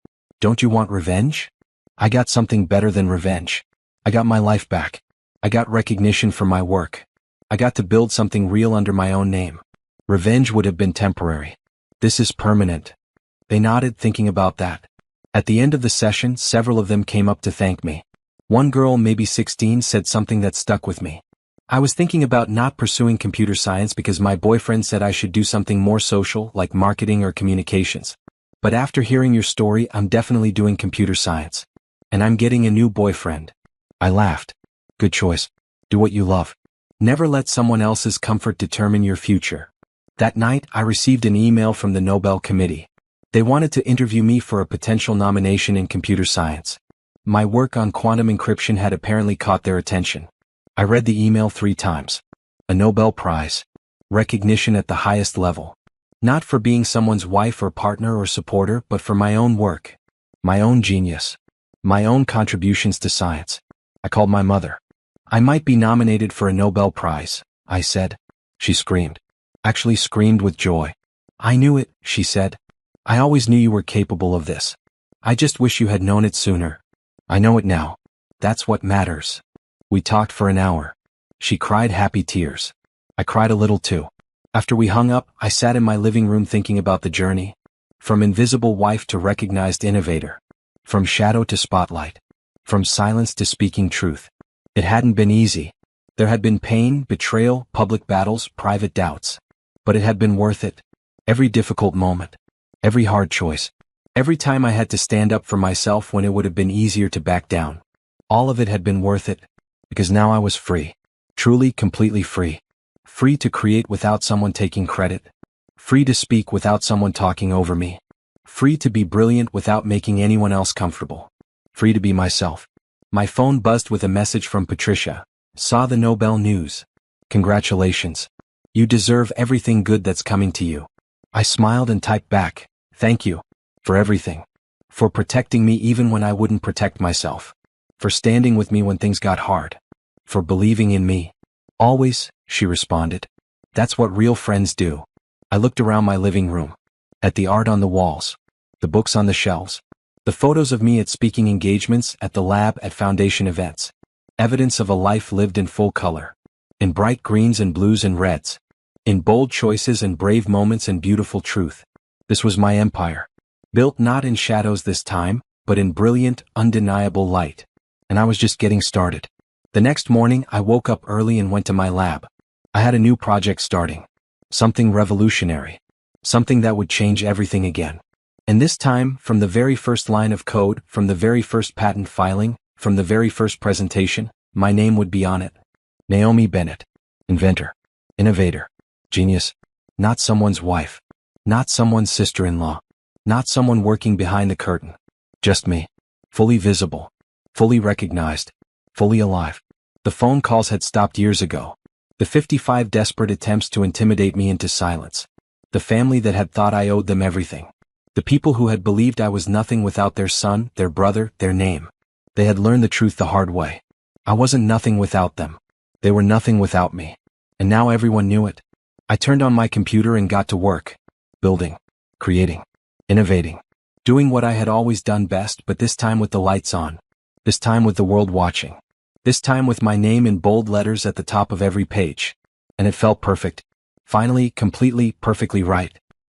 Don't you want revenge? I got something better than revenge. I got my life back. I got recognition for my work. I got to build something real under my own name. Revenge would have been temporary. This is permanent. They nodded, thinking about that. At the end of the session, several of them came up to thank me. One girl, maybe 16, said something that stuck with me. I was thinking about not pursuing computer science because my boyfriend said I should do something more social, like marketing or communications. But after hearing your story, I'm definitely doing computer science. And I'm getting a new boyfriend. I laughed. Good choice. Do what you love. Never let someone else's comfort determine your future. That night, I received an email from the Nobel Committee. They wanted to interview me for a potential nomination in computer science. My work on quantum encryption had apparently caught their attention. I read the email 3 times. A Nobel Prize. Recognition at the highest level. Not for being someone's wife or partner or supporter, but for my own work. My own genius. My own contributions to science. I called my mother. I might be nominated for a Nobel Prize, I said. She screamed. Actually screamed with joy. I knew it, she said. I always knew you were capable of this. I just wish you had known it sooner. I know it now. That's what matters. We talked for an hour. She cried happy tears. I cried a little too. After we hung up, I sat in my living room thinking about the journey. From invisible wife to recognized innovator. From shadow to spotlight. From silence to speaking truth. It hadn't been easy. There had been pain, betrayal, public battles, private doubts. But it had been worth it. Every difficult moment. Every hard choice. Every time I had to stand up for myself when it would have been easier to back down. All of it had been worth it. Because now I was free. Truly, completely free. Free to create without someone taking credit. Free to speak without someone talking over me. Free to be brilliant without making anyone else comfortable. Free to be myself. My phone buzzed with a message from Patricia. Saw the Nobel news. Congratulations. You deserve everything good that's coming to you. I smiled and typed back. Thank you. For everything. For protecting me even when I wouldn't protect myself. For standing with me when things got hard. For believing in me. Always, she responded. That's what real friends do. I looked around my living room. At the art on the walls. The books on the shelves. The photos of me at speaking engagements, at the lab, at foundation events. Evidence of a life lived in full color. In bright greens and blues and reds. In bold choices and brave moments and beautiful truth. This was my empire. Built not in shadows this time, but in brilliant, undeniable light. And I was just getting started. The next morning I woke up early and went to my lab. I had a new project starting. Something revolutionary. Something that would change everything again. And this time, from the very first line of code, from the very first patent filing, from the very first presentation, my name would be on it. Naomi Bennett. Inventor. Innovator. Genius. Not someone's wife. Not someone's sister-in-law. Not someone working behind the curtain. Just me. Fully visible. Fully recognized. Fully alive. The phone calls had stopped years ago. The 55 desperate attempts to intimidate me into silence. The family that had thought I owed them everything. The people who had believed I was nothing without their son, their brother, their name. They had learned the truth the hard way. I wasn't nothing without them. They were nothing without me. And now everyone knew it. I turned on my computer and got to work. Building. Creating. Innovating. Doing what I had always done best, but this time with the lights on. This time with the world watching. This time with my name in bold letters at the top of every page. And it felt perfect. Finally, completely, perfectly right.